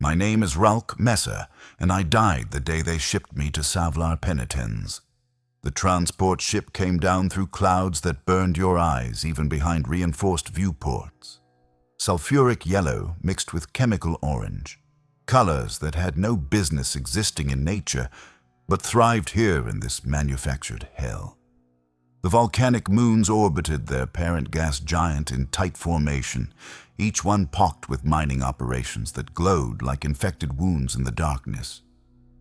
My name is Ralk Messer, and I died the day they shipped me to Savlar penitens. The transport ship came down through clouds that burned your eyes even behind reinforced viewports. Sulfuric yellow mixed with chemical orange. Colors that had no business existing in nature, but thrived here in this manufactured hell. The volcanic moons orbited their parent gas giant in tight formation, each one pocked with mining operations that glowed like infected wounds in the darkness.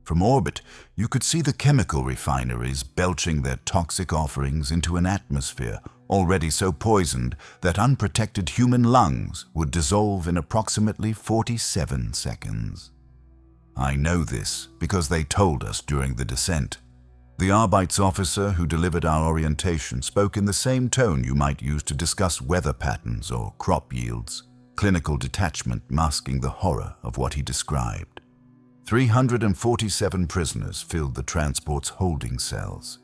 From orbit, you could see the chemical refineries belching their toxic offerings into an atmosphere already so poisoned that unprotected human lungs would dissolve in approximately 47 seconds. I know this because they told us during the descent. The Arbeits officer who delivered our orientation spoke in the same tone you might use to discuss weather patterns or crop yields, clinical detachment masking the horror of what he described. 347 prisoners filled the transport's holding cells.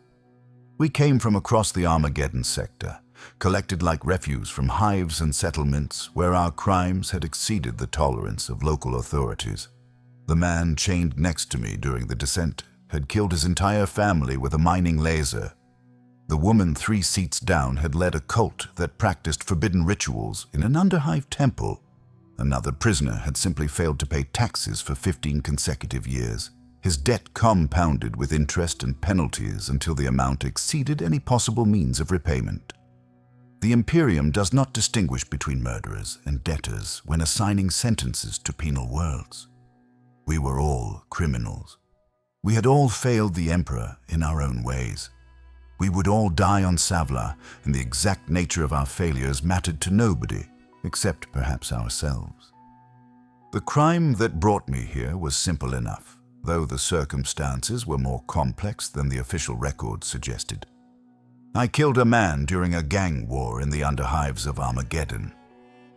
We came from across the Armageddon sector, collected like refuse from hives and settlements where our crimes had exceeded the tolerance of local authorities. The man chained next to me during the descent had killed his entire family with a mining laser. The woman 3 seats down had led a cult that practiced forbidden rituals in an underhive temple. Another prisoner had simply failed to pay taxes for 15 consecutive years. His debt compounded with interest and penalties until the amount exceeded any possible means of repayment. The Imperium does not distinguish between murderers and debtors when assigning sentences to penal worlds. We were all criminals. We had all failed the Emperor in our own ways. We would all die on Savlar, and the exact nature of our failures mattered to nobody, except perhaps ourselves. The crime that brought me here was simple enough, though the circumstances were more complex than the official records suggested. I killed a man during a gang war in the underhives of Armageddon.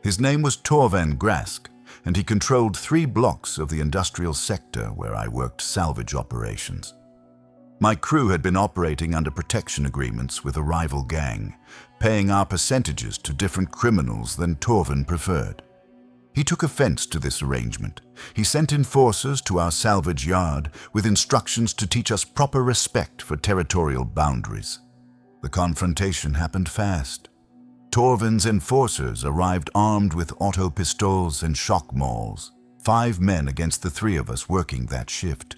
His name was Torven Grask, and he controlled 3 blocks of the industrial sector where I worked salvage operations. My crew had been operating under protection agreements with a rival gang, paying our percentages to different criminals than Torven preferred. He took offense to this arrangement. He sent enforcers to our salvage yard with instructions to teach us proper respect for territorial boundaries. The confrontation happened fast. Torven's enforcers arrived armed with auto pistols and shock mauls, 5 men against the 3 of us working that shift.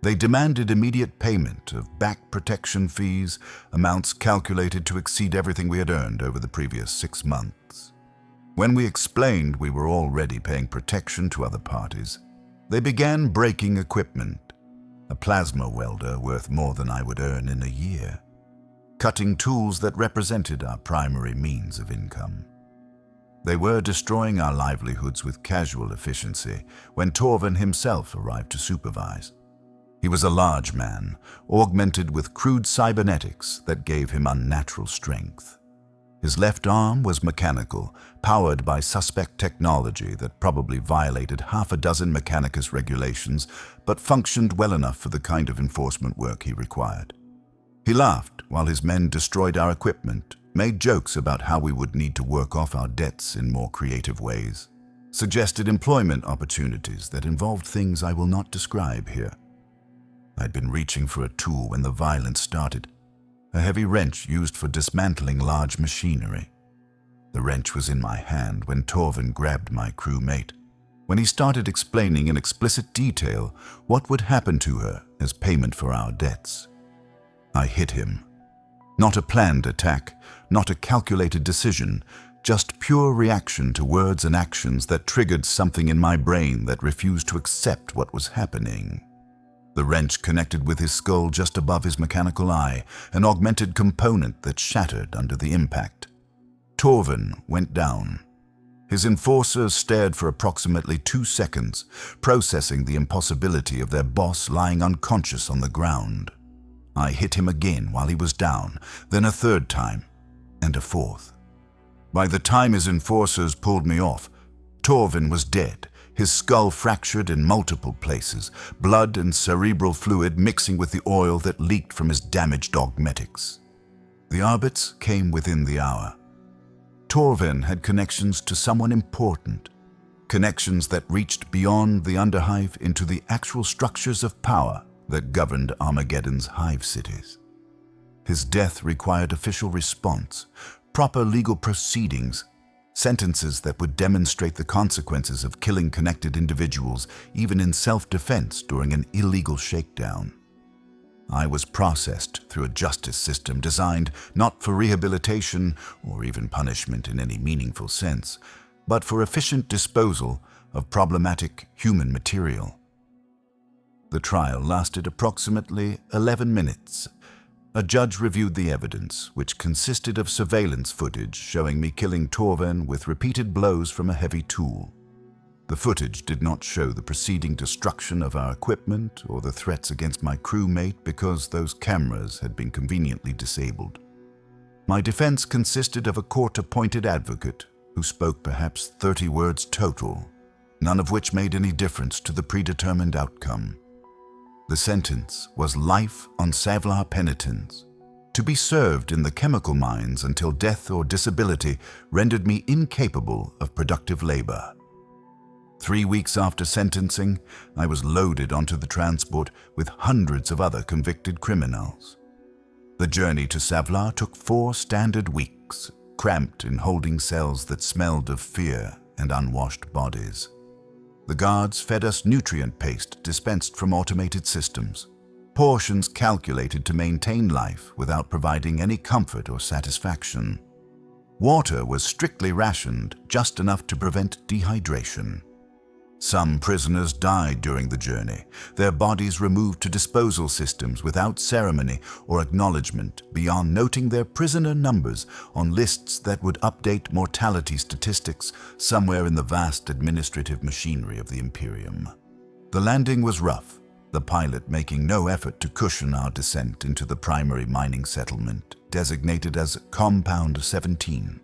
They demanded immediate payment of back protection fees, amounts calculated to exceed everything we had earned over the previous 6 months. When we explained we were already paying protection to other parties, they began breaking equipment, a plasma welder worth more than I would earn in a year, cutting tools that represented our primary means of income. They were destroying our livelihoods with casual efficiency when Torven himself arrived to supervise. He was a large man, augmented with crude cybernetics that gave him unnatural strength. His left arm was mechanical, powered by suspect technology that probably violated half a dozen Mechanicus regulations, but functioned well enough for the kind of enforcement work he required. He laughed while his men destroyed our equipment, made jokes about how we would need to work off our debts in more creative ways, suggested employment opportunities that involved things I will not describe here. I'd been reaching for a tool when the violence started, a heavy wrench used for dismantling large machinery. The wrench was in my hand when Torven grabbed my crewmate, when he started explaining in explicit detail what would happen to her as payment for our debts. I hit him. Not a planned attack, not a calculated decision, just pure reaction to words and actions that triggered something in my brain that refused to accept what was happening. The wrench connected with his skull just above his mechanical eye, an augmented component that shattered under the impact. Torven went down. His enforcers stared for approximately 2 seconds, processing the impossibility of their boss lying unconscious on the ground. I hit him again while he was down, then a 3rd time, and a 4th. By the time his enforcers pulled me off, Torven was dead, his skull fractured in multiple places, blood and cerebral fluid mixing with the oil that leaked from his damaged augmetics. The Arbeits came within the hour. Torven had connections to someone important. connections that reached beyond the underhive into the actual structures of power that governed Armageddon's hive cities. His death required official response, proper legal proceedings, sentences that would demonstrate the consequences of killing connected individuals, even in self-defense during an illegal shakedown. I was processed through a justice system designed not for rehabilitation or even punishment in any meaningful sense, but for efficient disposal of problematic human material. The trial lasted approximately 11 minutes. A judge reviewed the evidence, which consisted of surveillance footage showing me killing Torven with repeated blows from a heavy tool. The footage did not show the preceding destruction of our equipment or the threats against my crewmate because those cameras had been conveniently disabled. My defense consisted of a court-appointed advocate who spoke perhaps 30 words total, none of which made any difference to the predetermined outcome. The sentence was life on Savlar penitence, to be served in the chemical mines until death or disability rendered me incapable of productive labor. 3 weeks after sentencing, I was loaded onto the transport with hundreds of other convicted criminals. The journey to Savlar took 4 standard weeks, cramped in holding cells that smelled of fear and unwashed bodies. The guards fed us nutrient paste dispensed from automated systems, portions calculated to maintain life without providing any comfort or satisfaction. Water was strictly rationed, just enough to prevent dehydration. Some prisoners died during the journey, their bodies removed to disposal systems without ceremony or acknowledgement beyond noting their prisoner numbers on lists that would update mortality statistics somewhere in the vast administrative machinery of the Imperium. The landing was rough, the pilot making no effort to cushion our descent into the primary mining settlement, designated as Compound 17.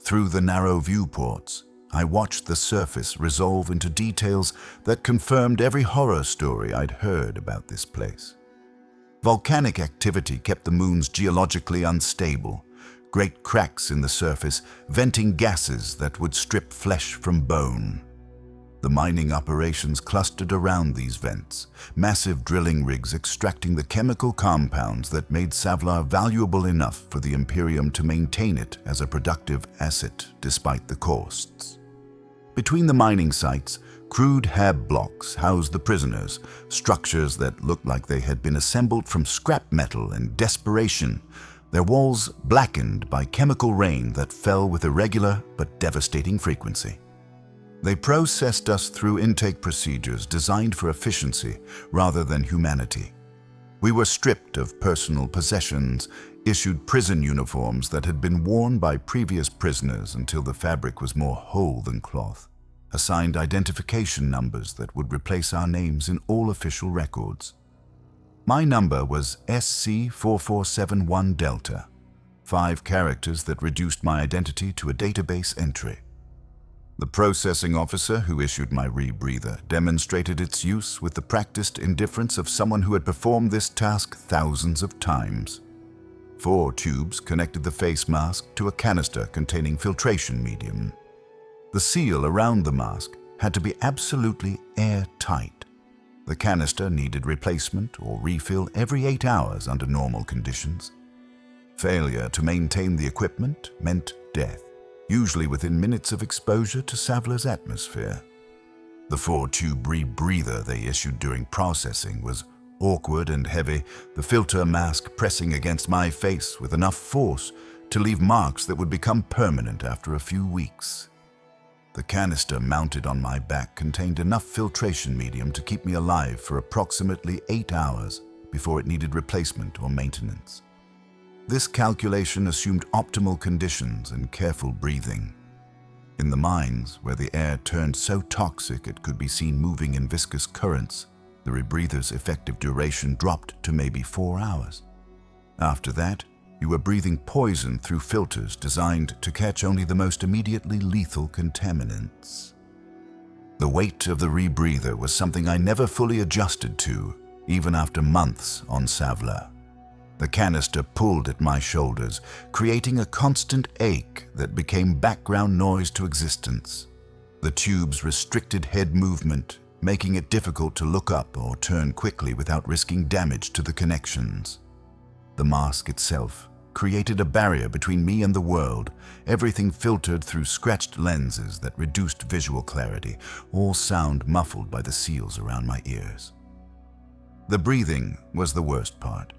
Through the narrow viewports, I watched the surface resolve into details that confirmed every horror story I'd heard about this place. Volcanic activity kept the moons geologically unstable, great cracks in the surface venting gases that would strip flesh from bone. The mining operations clustered around these vents, massive drilling rigs extracting the chemical compounds that made Savlar valuable enough for the Imperium to maintain it as a productive asset despite the costs. Between the mining sites, crude hab blocks housed the prisoners, structures that looked like they had been assembled from scrap metal in desperation, their walls blackened by chemical rain that fell with irregular but devastating frequency. They processed us through intake procedures designed for efficiency rather than humanity. We were stripped of personal possessions, issued prison uniforms that had been worn by previous prisoners until the fabric was more whole than cloth, assigned identification numbers that would replace our names in all official records. My number was SC4471 Delta, 5 characters that reduced my identity to a database entry. The processing officer who issued my rebreather demonstrated its use with the practiced indifference of someone who had performed this task thousands of times. 4 tubes connected the face mask to a canister containing filtration medium. The seal around the mask had to be absolutely airtight. The canister needed replacement or refill every 8 hours under normal conditions. Failure to maintain the equipment meant death, usually within minutes of exposure to Savlar's atmosphere. The 4-tube rebreather they issued during processing was awkward and heavy, the filter mask pressing against my face with enough force to leave marks that would become permanent after a few weeks. The canister mounted on my back contained enough filtration medium to keep me alive for approximately 8 hours before it needed replacement or maintenance. This calculation assumed optimal conditions and careful breathing. In the mines, where the air turned so toxic it could be seen moving in viscous currents, the rebreather's effective duration dropped to maybe 4 hours. After that, you were breathing poison through filters designed to catch only the most immediately lethal contaminants. The weight of the rebreather was something I never fully adjusted to, even after months on Savlar. The canister pulled at my shoulders, creating a constant ache that became background noise to existence. The tubes restricted head movement, making it difficult to look up or turn quickly without risking damage to the connections. The mask itself created a barrier between me and the world, everything filtered through scratched lenses that reduced visual clarity, all sound muffled by the seals around my ears. The breathing was the worst part.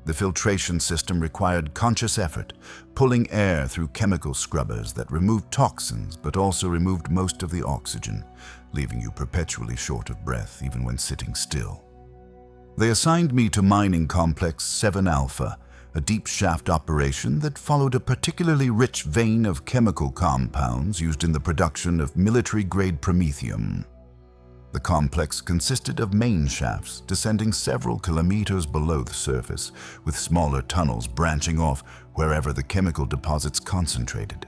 The filtration system required conscious effort, pulling air through chemical scrubbers that removed toxins but also removed most of the oxygen, leaving you perpetually short of breath even when sitting still. They assigned me to Mining Complex 7 Alpha, a deep shaft operation that followed a particularly rich vein of chemical compounds used in the production of military-grade promethium. The complex consisted of main shafts descending several kilometers below the surface, with smaller tunnels branching off wherever the chemical deposits concentrated.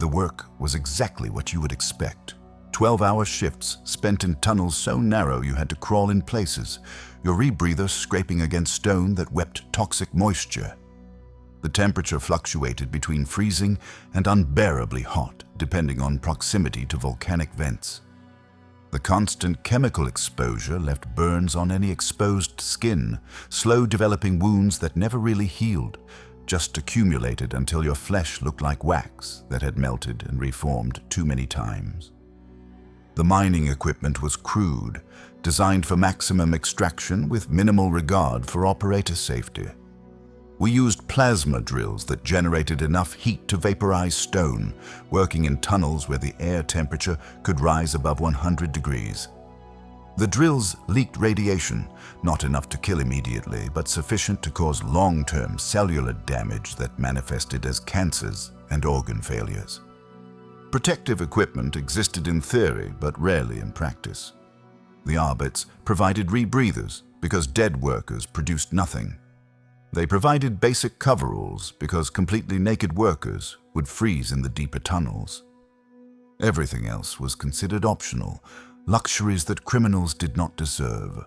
The work was exactly what you would expect. 12-hour shifts spent in tunnels so narrow you had to crawl in places, your rebreather scraping against stone that wept toxic moisture. The temperature fluctuated between freezing and unbearably hot, depending on proximity to volcanic vents. The constant chemical exposure left burns on any exposed skin, slow developing wounds that never really healed, just accumulated until your flesh looked like wax that had melted and reformed too many times. The mining equipment was crude, designed for maximum extraction with minimal regard for operator safety. We used plasma drills that generated enough heat to vaporize stone, working in tunnels where the air temperature could rise above 100 degrees. The drills leaked radiation, not enough to kill immediately, but sufficient to cause long-term cellular damage that manifested as cancers and organ failures. Protective equipment existed in theory, but rarely in practice. The Arbits provided rebreathers because dead workers produced nothing. They provided basic coveralls because completely naked workers would freeze in the deeper tunnels. Everything else was considered optional, luxuries that criminals did not deserve.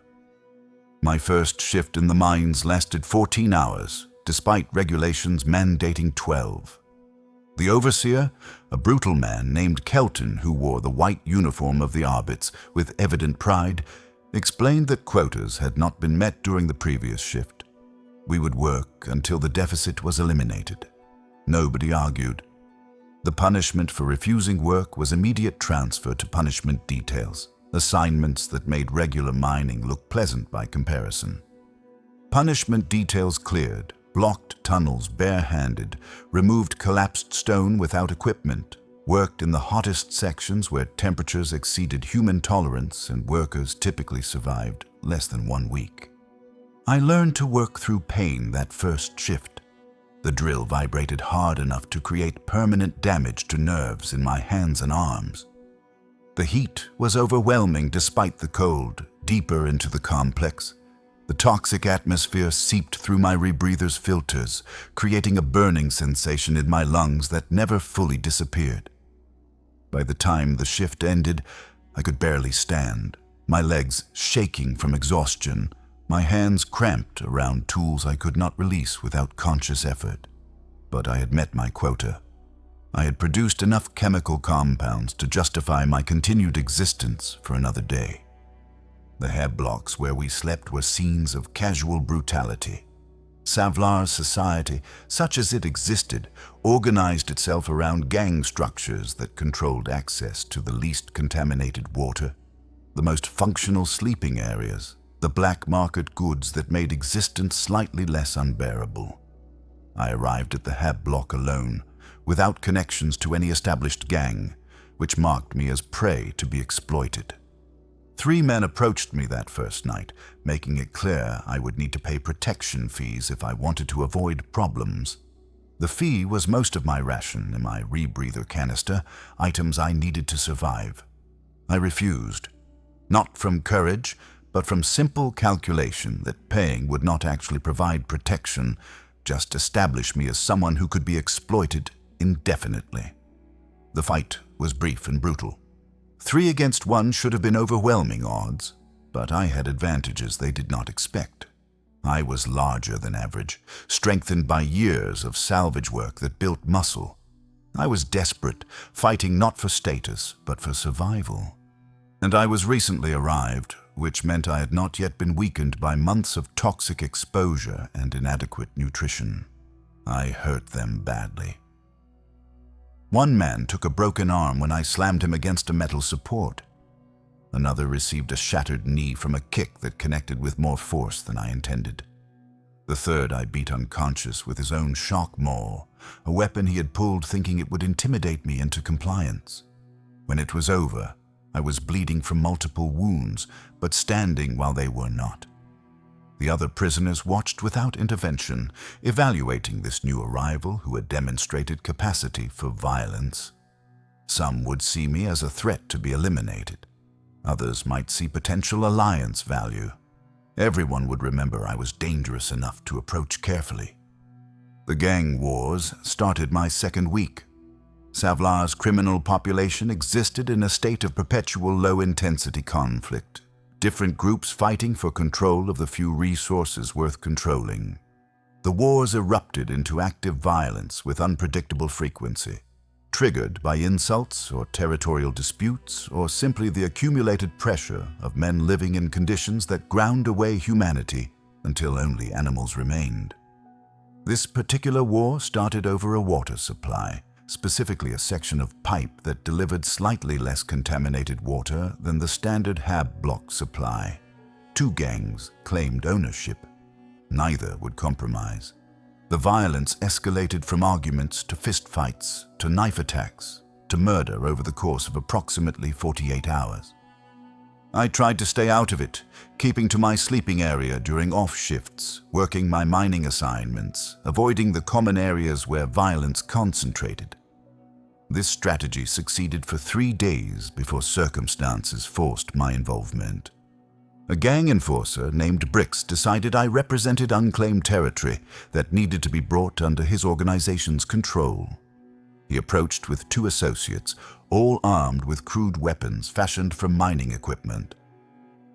My first shift in the mines lasted 14 hours, despite regulations mandating 12. The overseer, a brutal man named Kelton who wore the white uniform of the Arbits with evident pride, explained that quotas had not been met during the previous shift. We would work until the deficit was eliminated. Nobody argued. The punishment for refusing work was immediate transfer to punishment details, assignments that made regular mining look pleasant by comparison. Punishment details cleared, blocked tunnels bare-handed, removed collapsed stone without equipment, worked in the hottest sections where temperatures exceeded human tolerance and workers typically survived less than 1 week. I learned to work through pain that first shift. The drill vibrated hard enough to create permanent damage to nerves in my hands and arms. The heat was overwhelming despite the cold, deeper into the complex. The toxic atmosphere seeped through my rebreather's filters, creating a burning sensation in my lungs that never fully disappeared. By the time the shift ended, I could barely stand, my legs shaking from exhaustion, my hands cramped around tools I could not release without conscious effort. But I had met my quota. I had produced enough chemical compounds to justify my continued existence for another day. The heb blocks where we slept were scenes of casual brutality. Savlar's society, such as it existed, organized itself around gang structures that controlled access to the least contaminated water, the most functional sleeping areas, the black market goods that made existence slightly less unbearable. I arrived at the heb block alone, without connections to any established gang, which marked me as prey to be exploited. 3 men approached me that first night, making it clear I would need to pay protection fees if I wanted to avoid problems. The fee was most of my ration in my rebreather canister, items I needed to survive. I refused, not from courage, but from simple calculation that paying would not actually provide protection, just establish me as someone who could be exploited indefinitely. The fight was brief and brutal. 3 against 1 should have been overwhelming odds, but I had advantages they did not expect. I was larger than average, strengthened by years of salvage work that built muscle. I was desperate, fighting not for status, but for survival. And I was recently arrived, which meant I had not yet been weakened by months of toxic exposure and inadequate nutrition. I hurt them badly. One man took a broken arm when I slammed him against a metal support. Another received a shattered knee from a kick that connected with more force than I intended. The third I beat unconscious with his own shock maul, a weapon he had pulled thinking it would intimidate me into compliance. When it was over, I was bleeding from multiple wounds, but standing while they were not. The other prisoners watched without intervention, evaluating this new arrival who had demonstrated capacity for violence. Some would see me as a threat to be eliminated. Others might see potential alliance value. Everyone would remember I was dangerous enough to approach carefully. The gang wars started my second week. Savlar's criminal population existed in a state of perpetual low-intensity conflict, different groups fighting for control of the few resources worth controlling. The wars erupted into active violence with unpredictable frequency, triggered by insults or territorial disputes, or simply the accumulated pressure of men living in conditions that ground away humanity until only animals remained. This particular war started over a water supply, specifically a section of pipe that delivered slightly less contaminated water than the standard hab block supply. Two gangs claimed ownership. Neither would compromise. The violence escalated from arguments to fistfights, to knife attacks, to murder over the course of approximately 48 hours. I tried to stay out of it, keeping to my sleeping area during off shifts, working my mining assignments, avoiding the common areas where violence concentrated. This strategy succeeded for 3 days before circumstances forced my involvement. A gang enforcer named Brix decided I represented unclaimed territory that needed to be brought under his organization's control. He approached with 2 associates, all armed with crude weapons fashioned from mining equipment.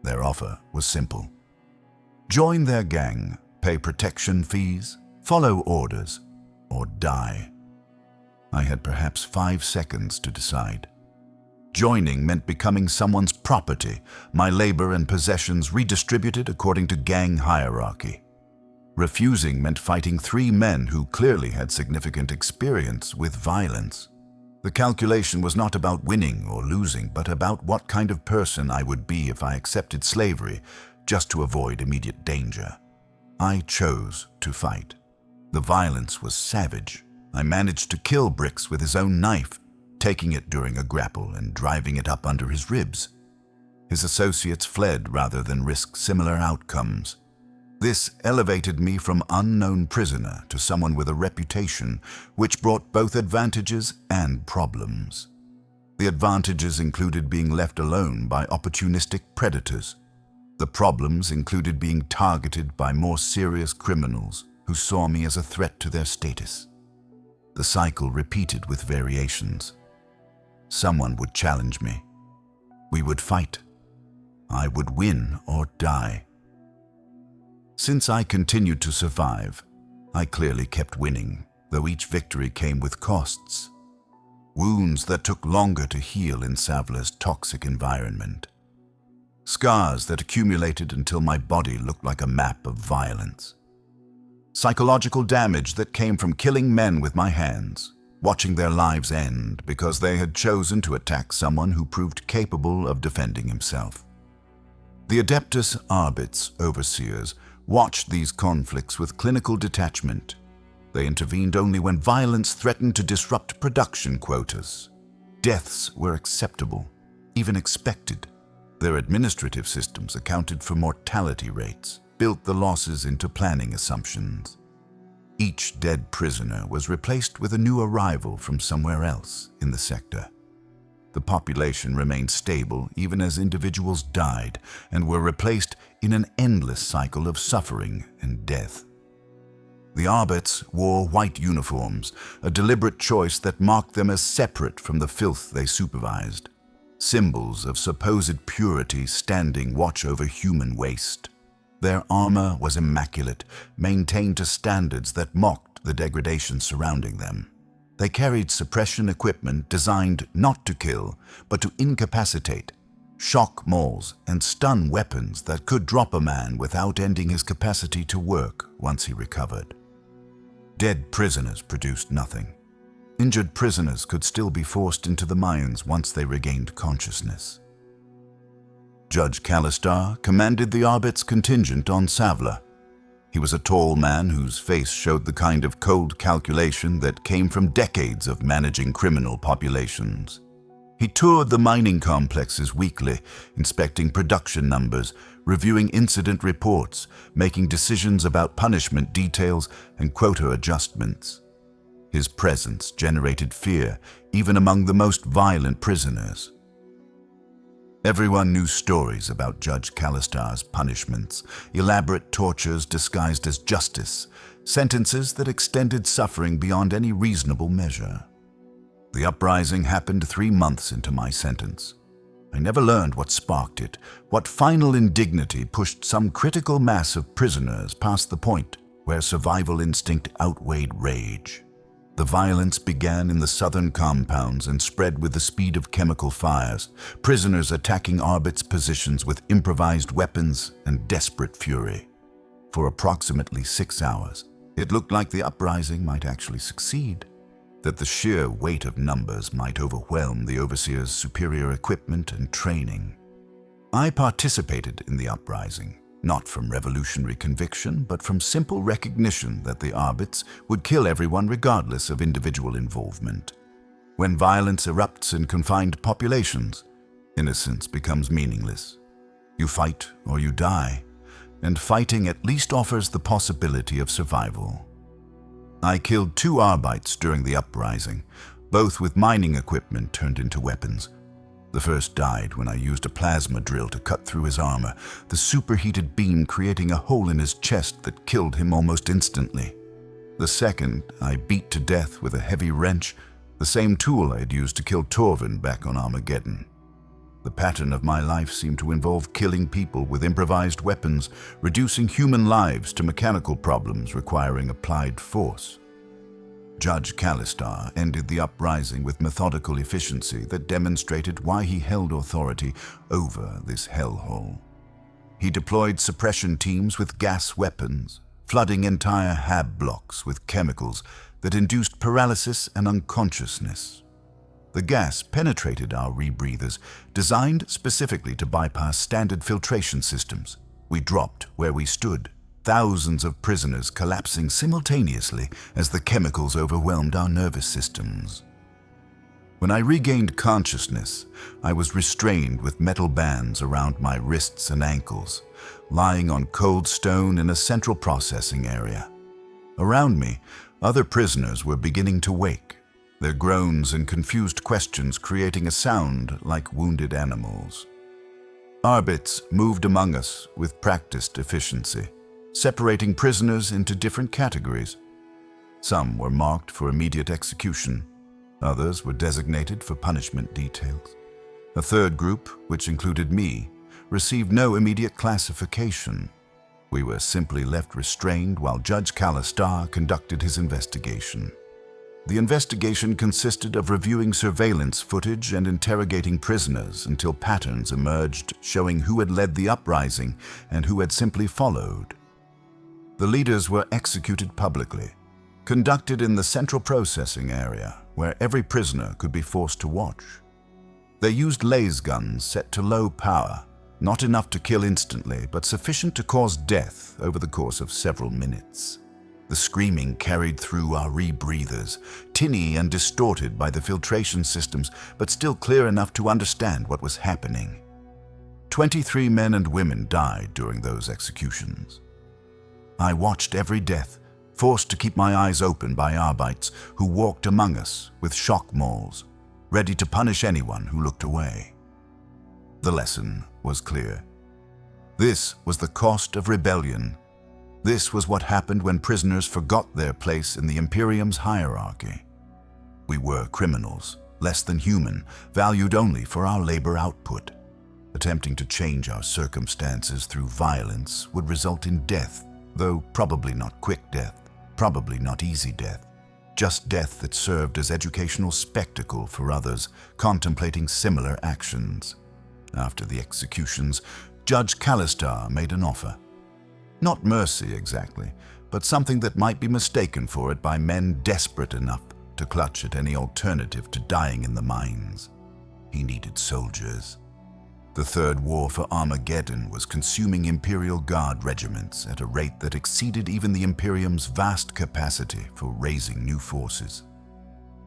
Their offer was simple. Join their gang, pay protection fees, follow orders, or die. I had perhaps 5 seconds to decide. Joining meant becoming someone's property, my labor and possessions redistributed according to gang hierarchy. Refusing meant fighting 3 men who clearly had significant experience with violence. The calculation was not about winning or losing, but about what kind of person I would be if I accepted slavery, just to avoid immediate danger. I chose to fight. The violence was savage. I managed to kill Brix with his own knife, taking it during a grapple and driving it up under his ribs. His associates fled rather than risk similar outcomes. This elevated me from unknown prisoner to someone with a reputation, which brought both advantages and problems. The advantages included being left alone by opportunistic predators. The problems included being targeted by more serious criminals who saw me as a threat to their status. The cycle repeated with variations. Someone would challenge me. We would fight. I would win or die. Since I continued to survive, I clearly kept winning, though each victory came with costs. Wounds that took longer to heal in Savlar's toxic environment. Scars that accumulated until my body looked like a map of violence. Psychological damage that came from killing men with my hands, watching their lives end because they had chosen to attack someone who proved capable of defending himself. The Adeptus Arbit's overseers watched these conflicts with clinical detachment. They intervened only when violence threatened to disrupt production quotas. Deaths were acceptable, even expected. Their administrative systems accounted for mortality rates, built the losses into planning assumptions. Each dead prisoner was replaced with a new arrival from somewhere else in the sector. The population remained stable even as individuals died and were replaced in an endless cycle of suffering and death. The Arbits wore white uniforms, a deliberate choice that marked them as separate from the filth they supervised, symbols of supposed purity standing watch over human waste. Their armor was immaculate, maintained to standards that mocked the degradation surrounding them. They carried suppression equipment designed not to kill, but to incapacitate, shock mauls, and stun weapons that could drop a man without ending his capacity to work once he recovered. Dead prisoners produced nothing. Injured prisoners could still be forced into the mines once they regained consciousness. Judge Callistar commanded the Arbit's contingent on Savlar. He was a tall man whose face showed the kind of cold calculation that came from decades of managing criminal populations. He toured the mining complexes weekly, inspecting production numbers, reviewing incident reports, making decisions about punishment details and quota adjustments. His presence generated fear, even among the most violent prisoners. Everyone knew stories about Judge Callistar's punishments, elaborate tortures disguised as justice, sentences that extended suffering beyond any reasonable measure. The uprising happened 3 months into my sentence. I never learned what sparked it, what final indignity pushed some critical mass of prisoners past the point where survival instinct outweighed rage. The violence began in the southern compounds and spread with the speed of chemical fires, prisoners attacking Arbit's positions with improvised weapons and desperate fury. For approximately 6 hours, it looked like the uprising might actually succeed, that the sheer weight of numbers might overwhelm the overseer's superior equipment and training. I participated in the uprising, not from revolutionary conviction, but from simple recognition that the Arbits would kill everyone regardless of individual involvement. When violence erupts in confined populations, innocence becomes meaningless. You fight or you die, and fighting at least offers the possibility of survival. I killed 2 Arbites during the uprising, both with mining equipment turned into weapons. The first died when I used a plasma drill to cut through his armor, the superheated beam creating a hole in his chest that killed him almost instantly. The second I beat to death with a heavy wrench, the same tool I had used to kill Torvin back on Armageddon. The pattern of my life seemed to involve killing people with improvised weapons, reducing human lives to mechanical problems requiring applied force. Judge Callistar ended the uprising with methodical efficiency that demonstrated why he held authority over this hellhole. He deployed suppression teams with gas weapons, flooding entire hab blocks with chemicals that induced paralysis and unconsciousness. The gas penetrated our rebreathers, designed specifically to bypass standard filtration systems. We dropped where we stood, thousands of prisoners collapsing simultaneously as the chemicals overwhelmed our nervous systems. When I regained consciousness, I was restrained with metal bands around my wrists and ankles, lying on cold stone in a central processing area. Around me, other prisoners were beginning to wake, their groans and confused questions creating a sound like wounded animals. Arbits moved among us with practiced efficiency, separating prisoners into different categories. Some were marked for immediate execution. Others were designated for punishment details. A third group, which included me, received no immediate classification. We were simply left restrained while Judge Callistar conducted his investigation. The investigation consisted of reviewing surveillance footage and interrogating prisoners until patterns emerged showing who had led the uprising and who had simply followed. The leaders were executed publicly, conducted in the central processing area where every prisoner could be forced to watch. They used laser guns set to low power, not enough to kill instantly, but sufficient to cause death over the course of several minutes. The screaming carried through our rebreathers, tinny and distorted by the filtration systems, but still clear enough to understand what was happening. 23 men and women died during those executions. I watched every death, forced to keep my eyes open by Arbites who walked among us with shock mauls, ready to punish anyone who looked away. The lesson was clear. This was the cost of rebellion. This was what happened when prisoners forgot their place in the Imperium's hierarchy. We were criminals, less than human, valued only for our labor output. Attempting to change our circumstances through violence would result in death, though probably not quick death, probably not easy death. just death that served as educational spectacle for others contemplating similar actions. After the executions, Judge Callistar made an offer. Not mercy exactly, but something that might be mistaken for it by men desperate enough to clutch at any alternative to dying in the mines. He needed soldiers. The Third War for Armageddon was consuming Imperial Guard regiments at a rate that exceeded even the Imperium's vast capacity for raising new forces.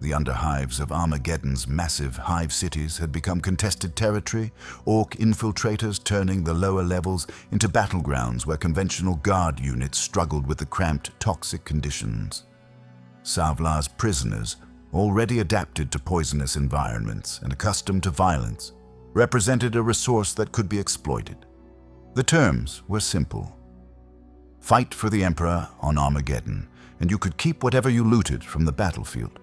The underhives of Armageddon's massive hive cities had become contested territory, Orc infiltrators turning the lower levels into battlegrounds where conventional guard units struggled with the cramped, toxic conditions. Savlar's prisoners, already adapted to poisonous environments and accustomed to violence, represented a resource that could be exploited. The terms were simple. Fight for the Emperor on Armageddon, and you could keep whatever you looted from the battlefield.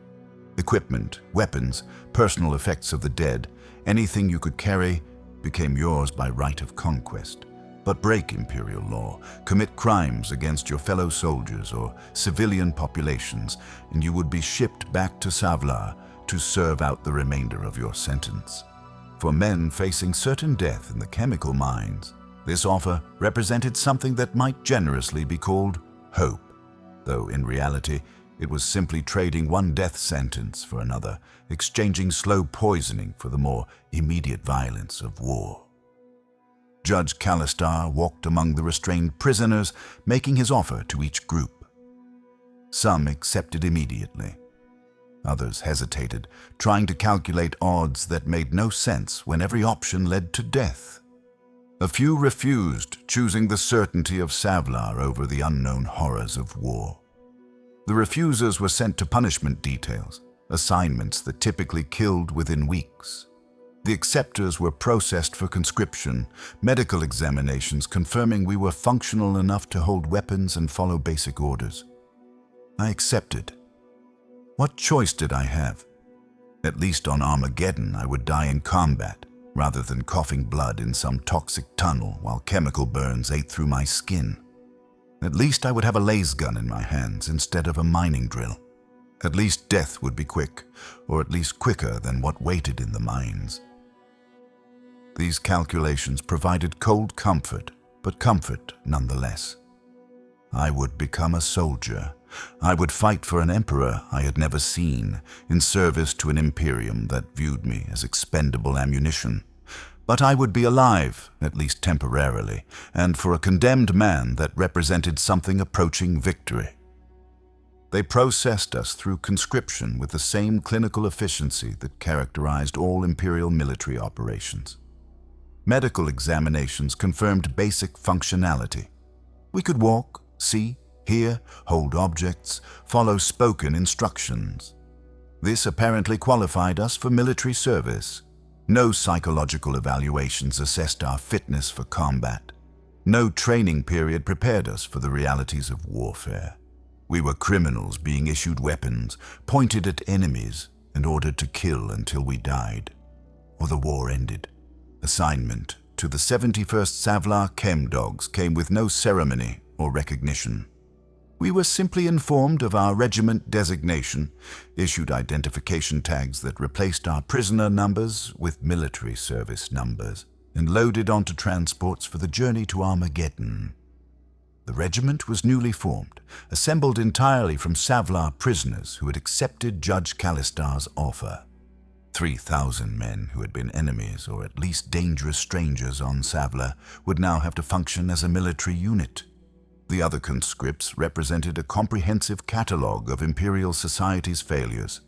Equipment, weapons, personal effects of the dead, anything you could carry became yours by right of conquest. But break Imperial law, commit crimes against your fellow soldiers or civilian populations, and you would be shipped back to Savlar to serve out the remainder of your sentence. For men facing certain death in the chemical mines, this offer represented something that might generously be called hope, though in reality it was simply trading one death sentence for another, exchanging slow poisoning for the more immediate violence of war. Judge Callistar walked among the restrained prisoners, making his offer to each group. Some accepted immediately. Others hesitated, trying to calculate odds that made no sense when every option led to death. A few refused, choosing the certainty of Savlar over the unknown horrors of war. The refusers were sent to punishment details, assignments that typically killed within weeks. The acceptors were processed for conscription, medical examinations confirming we were functional enough to hold weapons and follow basic orders. I accepted. What choice did I have? At least on Armageddon, I would die in combat, rather than coughing blood in some toxic tunnel while chemical burns ate through my skin. At least I would have a laser gun in my hands instead of a mining drill. At least death would be quick, or at least quicker than what waited in the mines. These calculations provided cold comfort, but comfort nonetheless. I would become a soldier. I would fight for an emperor I had never seen, in service to an Imperium that viewed me as expendable ammunition. But I would be alive, at least temporarily, and for a condemned man that represented something approaching victory. They processed us through conscription with the same clinical efficiency that characterized all Imperial military operations. Medical examinations confirmed basic functionality. We could walk, see, hear, hold objects, follow spoken instructions. This apparently qualified us for military service. No psychological evaluations assessed our fitness for combat. No training period prepared us for the realities of warfare. We were criminals being issued weapons, pointed at enemies, and ordered to kill until we died, or the war ended. Assignment to the 71st Savlar Chem-Dogs came with no ceremony or recognition. We were simply informed of our regiment designation, issued identification tags that replaced our prisoner numbers with military service numbers, and loaded onto transports for the journey to Armageddon. The regiment was newly formed, assembled entirely from Savlar prisoners who had accepted Judge Callistar's offer. 3,000 men who had been enemies or at least dangerous strangers on Savlar would now have to function as a military unit. The other conscripts represented a comprehensive catalogue of Imperial society's failures.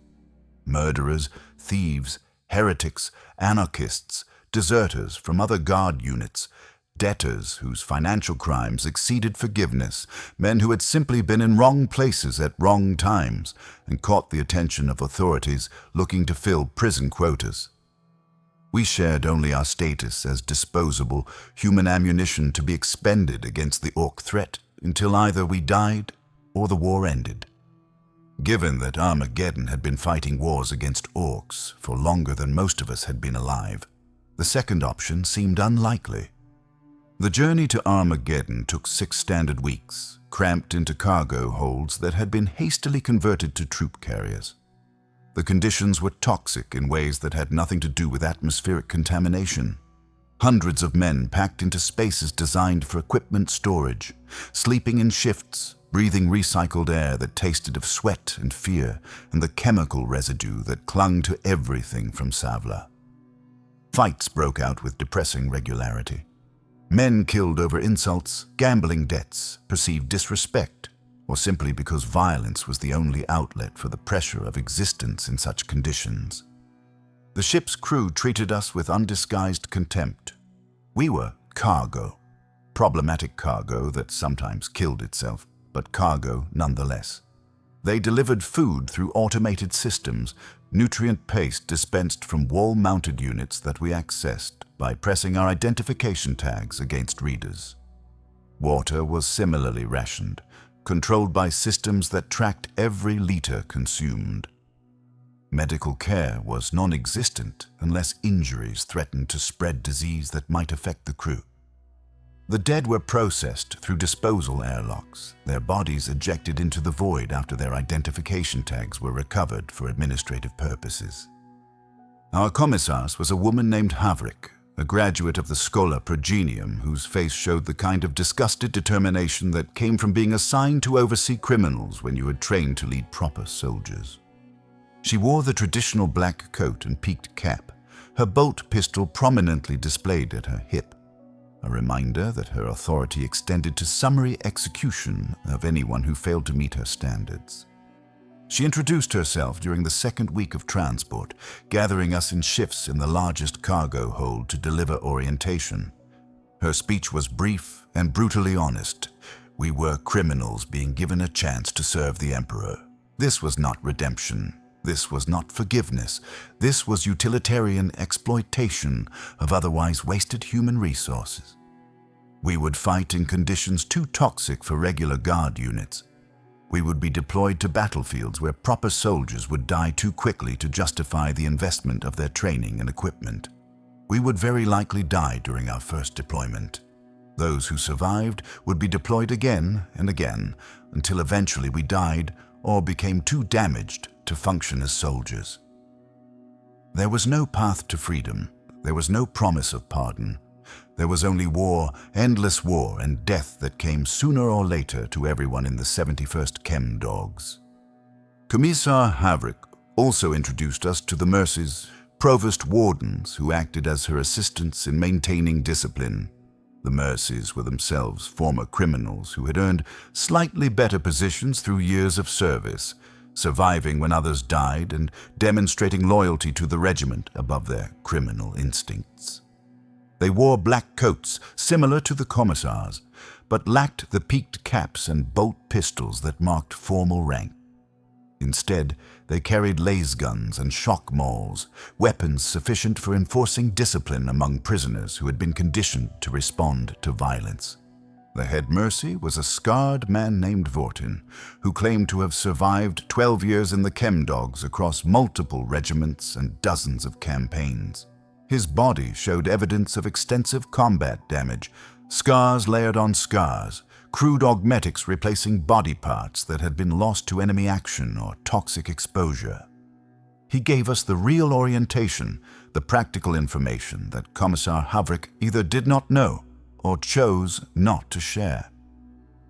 Murderers, thieves, heretics, anarchists, deserters from other guard units, debtors whose financial crimes exceeded forgiveness, men who had simply been in wrong places at wrong times and caught the attention of authorities looking to fill prison quotas. We shared only our status as disposable, human ammunition to be expended against the Orc threat until either we died or the war ended. Given that Armageddon had been fighting wars against Orcs for longer than most of us had been alive, the second option seemed unlikely. The journey to Armageddon took 6 standard weeks, cramped into cargo holds that had been hastily converted to troop carriers. The conditions were toxic in ways that had nothing to do with atmospheric contamination. Hundreds of men packed into spaces designed for equipment storage, sleeping in shifts, breathing recycled air that tasted of sweat and fear and the chemical residue that clung to everything from Savlar. Fights broke out with depressing regularity. Men killed over insults, gambling debts, perceived disrespect, or simply because violence was the only outlet for the pressure of existence in such conditions. The ship's crew treated us with undisguised contempt. We were cargo. Problematic cargo that sometimes killed itself, but cargo nonetheless. They delivered food through automated systems, nutrient paste dispensed from wall-mounted units that we accessed by pressing our identification tags against readers. Water was similarly rationed, controlled by systems that tracked every liter consumed. Medical care was non-existent unless injuries threatened to spread disease that might affect the crew. The dead were processed through disposal airlocks, their bodies ejected into the void after their identification tags were recovered for administrative purposes. Our commissars was a woman named Havrik, a graduate of the Schola Progenium whose face showed the kind of disgusted determination that came from being assigned to oversee criminals when you had trained to lead proper soldiers. She wore the traditional black coat and peaked cap, her bolt pistol prominently displayed at her hip, a reminder that her authority extended to summary execution of anyone who failed to meet her standards. She introduced herself during the 2nd week of transport, gathering us in shifts in the largest cargo hold to deliver orientation. Her speech was brief and brutally honest. We were criminals being given a chance to serve the Emperor. This was not redemption. This was not forgiveness. This was utilitarian exploitation of otherwise wasted human resources. We would fight in conditions too toxic for regular guard units. We would be deployed to battlefields where proper soldiers would die too quickly to justify the investment of their training and equipment. We would very likely die during our first deployment. Those who survived would be deployed again and again until eventually we died or became too damaged to function as soldiers. There was no path to freedom. There was no promise of pardon. There was only war, endless war, and death that came sooner or later to everyone in the 71st Chem-Dogs. Commissar Havrik also introduced us to the Mercy's provost wardens who acted as her assistants in maintaining discipline. The Mercies were themselves former criminals who had earned slightly better positions through years of service, surviving when others died and demonstrating loyalty to the regiment above their criminal instincts. They wore black coats similar to the commissars, but lacked the peaked caps and bolt pistols that marked formal rank. Instead, they carried laser guns and shock mauls, weapons sufficient for enforcing discipline among prisoners who had been conditioned to respond to violence. The head Mercy was a scarred man named Vortin, who claimed to have survived 12 years in the Chem-Dogs across multiple regiments and dozens of campaigns. His body showed evidence of extensive combat damage, scars layered on scars, crude augmetics replacing body parts that had been lost to enemy action or toxic exposure. He gave us the real orientation, the practical information that Commissar Havrik either did not know or chose not to share.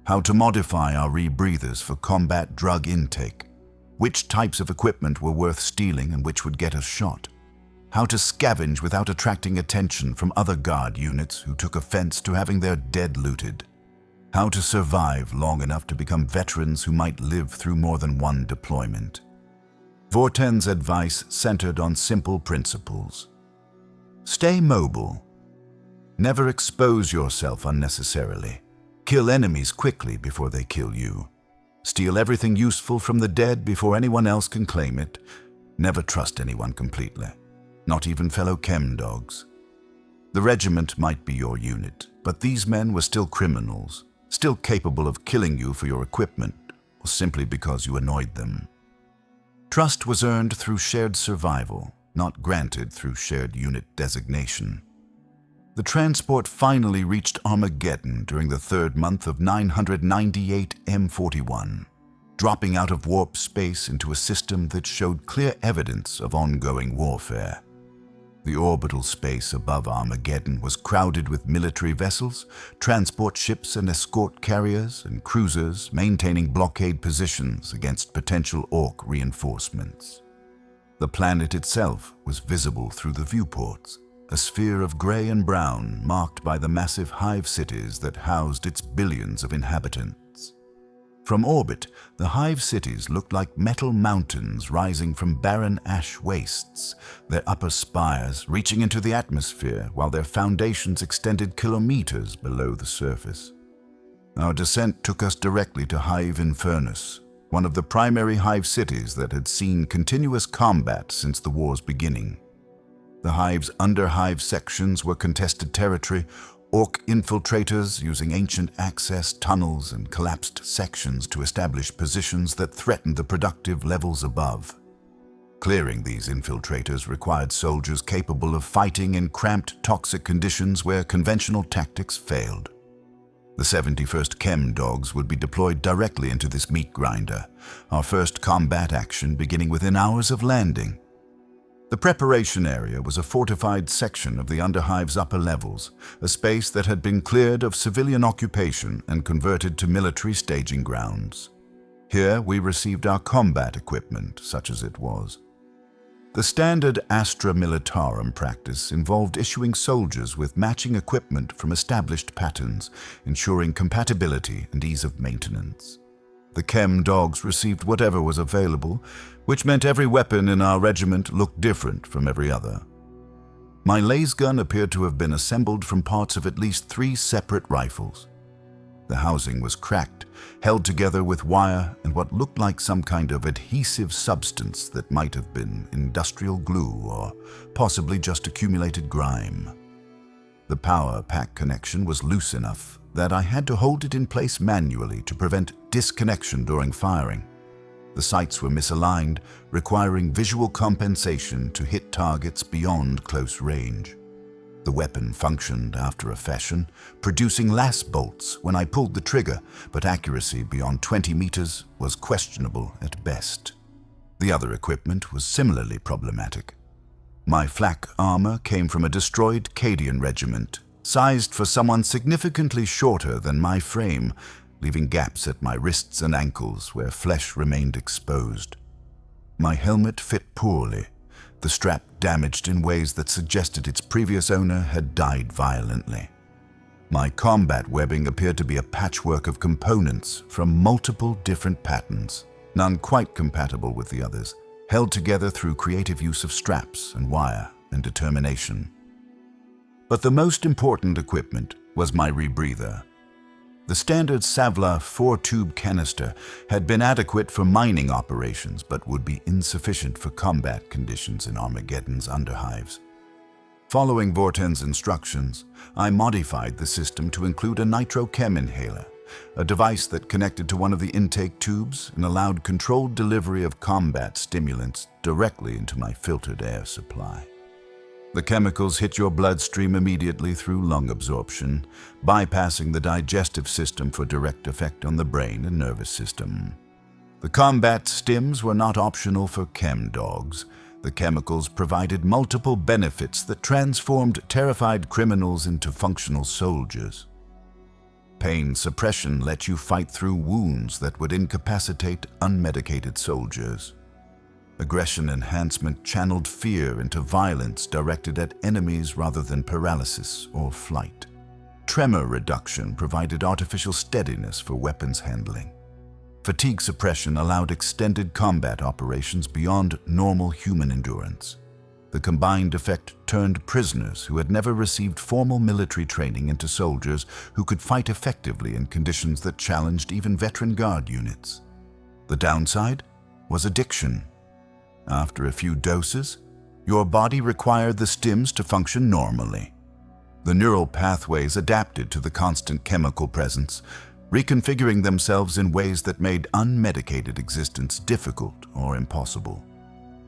How to modify our rebreathers for combat drug intake, which types of equipment were worth stealing and which would get us shot, how to scavenge without attracting attention from other guard units who took offense to having their dead looted, how to survive long enough to become veterans who might live through more than one deployment. Vorten's advice centered on simple principles. Stay mobile. Never expose yourself unnecessarily. Kill enemies quickly before they kill you. Steal everything useful from the dead before anyone else can claim it. Never trust anyone completely, not even fellow Chem-Dogs. The regiment might be your unit, but these men were still criminals, still capable of killing you for your equipment or simply because you annoyed them. Trust was earned through shared survival, not granted through shared unit designation. The transport finally reached Armageddon during the third month of 998 M41, dropping out of warp space into a system that showed clear evidence of ongoing warfare. The orbital space above Armageddon was crowded with military vessels, transport ships and escort carriers, and cruisers maintaining blockade positions against potential Orc reinforcements. The planet itself was visible through the viewports, a sphere of gray and brown marked by the massive hive cities that housed its billions of inhabitants. From orbit, the hive cities looked like metal mountains rising from barren ash wastes, their upper spires reaching into the atmosphere while their foundations extended kilometers below the surface. Our descent took us directly to Hive Infernus, one of the primary hive cities that had seen continuous combat since the war's beginning. The hive's under-hive sections were contested territory, Orc infiltrators using ancient access tunnels and collapsed sections to establish positions that threatened the productive levels above. Clearing these infiltrators required soldiers capable of fighting in cramped, toxic conditions where conventional tactics failed. The 71st Chem-Dogs would be deployed directly into this meat grinder, our first combat action beginning within hours of landing. The preparation area was a fortified section of the Underhive's upper levels, a space that had been cleared of civilian occupation and converted to military staging grounds. Here we received our combat equipment, such as it was. The standard Astra Militarum practice involved issuing soldiers with matching equipment from established patterns, ensuring compatibility and ease of maintenance. The Chem-Dogs received whatever was available, which meant every weapon in our regiment looked different from every other. My laser gun appeared to have been assembled from parts of at least 3 separate rifles. The housing was cracked, held together with wire and what looked like some kind of adhesive substance that might have been industrial glue or possibly just accumulated grime. The power pack connection was loose enough that I had to hold it in place manually to prevent disconnection during firing. The sights were misaligned, requiring visual compensation to hit targets beyond close range. The weapon functioned after a fashion, producing lass bolts when I pulled the trigger, but accuracy beyond 20 meters was questionable at best. The other equipment was similarly problematic. My flak armor came from a destroyed Cadian regiment, sized for someone significantly shorter than my frame, leaving gaps at my wrists and ankles where flesh remained exposed. My helmet fit poorly, the strap damaged in ways that suggested its previous owner had died violently. My combat webbing appeared to be a patchwork of components from multiple different patterns, none quite compatible with the others, held together through creative use of straps and wire and determination. But the most important equipment was my rebreather. The standard Savlar 4-tube canister had been adequate for mining operations but would be insufficient for combat conditions in Armageddon's underhives. Following Vorten's instructions, I modified the system to include a nitrochem inhaler, a device that connected to one of the intake tubes and allowed controlled delivery of combat stimulants directly into my filtered air supply. The chemicals hit your bloodstream immediately through lung absorption, bypassing the digestive system for direct effect on the brain and nervous system. The combat stims were not optional for Chem-Dogs. The chemicals provided multiple benefits that transformed terrified criminals into functional soldiers. Pain suppression let you fight through wounds that would incapacitate unmedicated soldiers. Aggression enhancement channeled fear into violence directed at enemies rather than paralysis or flight. Tremor reduction provided artificial steadiness for weapons handling. Fatigue suppression allowed extended combat operations beyond normal human endurance. The combined effect turned prisoners who had never received formal military training into soldiers who could fight effectively in conditions that challenged even veteran guard units. The downside was addiction. After a few doses, your body required the stims to function normally. The neural pathways adapted to the constant chemical presence, reconfiguring themselves in ways that made unmedicated existence difficult or impossible.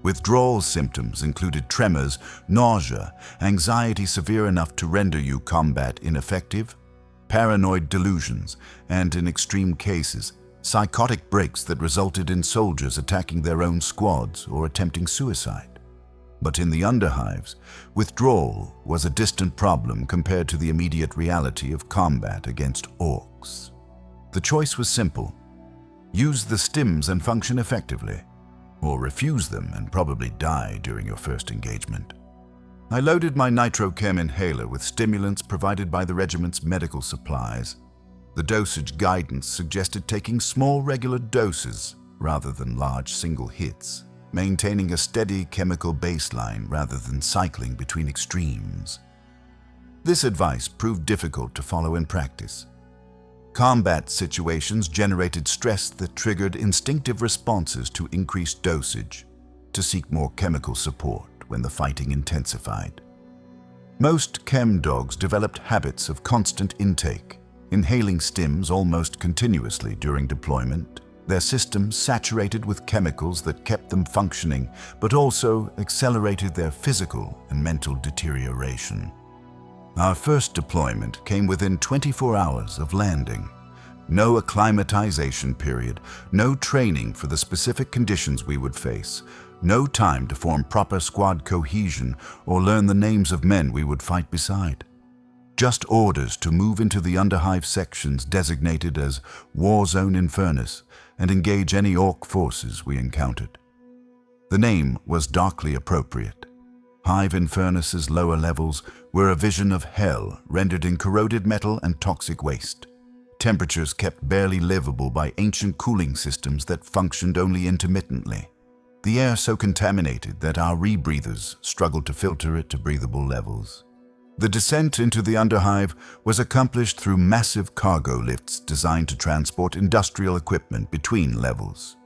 Withdrawal symptoms included tremors, nausea, anxiety severe enough to render you combat ineffective, paranoid delusions, and in extreme cases, psychotic breaks that resulted in soldiers attacking their own squads or attempting suicide. But in the underhives, withdrawal was a distant problem compared to the immediate reality of combat against orcs. The choice was simple: use the stims and function effectively, or refuse them and probably die during your first engagement. I loaded my nitrochem inhaler with stimulants provided by the regiment's medical supplies. The dosage guidance suggested taking small regular doses rather than large single hits, maintaining a steady chemical baseline rather than cycling between extremes. This advice proved difficult to follow in practice. Combat situations generated stress that triggered instinctive responses to increased dosage, to seek more chemical support when the fighting intensified. Most Chem-Dogs developed habits of constant intake, inhaling stims almost continuously during deployment, their systems saturated with chemicals that kept them functioning but also accelerated their physical and mental deterioration. Our first deployment came within 24 hours of landing. No acclimatization period, no training for the specific conditions we would face, no time to form proper squad cohesion or learn the names of men we would fight beside. Just orders to move into the underhive sections designated as War Zone Infernus and engage any orc forces we encountered. The name was darkly appropriate. Hive Infernus's lower levels were a vision of hell rendered in corroded metal and toxic waste. Temperatures kept barely livable by ancient cooling systems that functioned only intermittently. The air so contaminated that our rebreathers struggled to filter it to breathable levels. The descent into the underhive was accomplished through massive cargo lifts designed to transport industrial equipment between levels.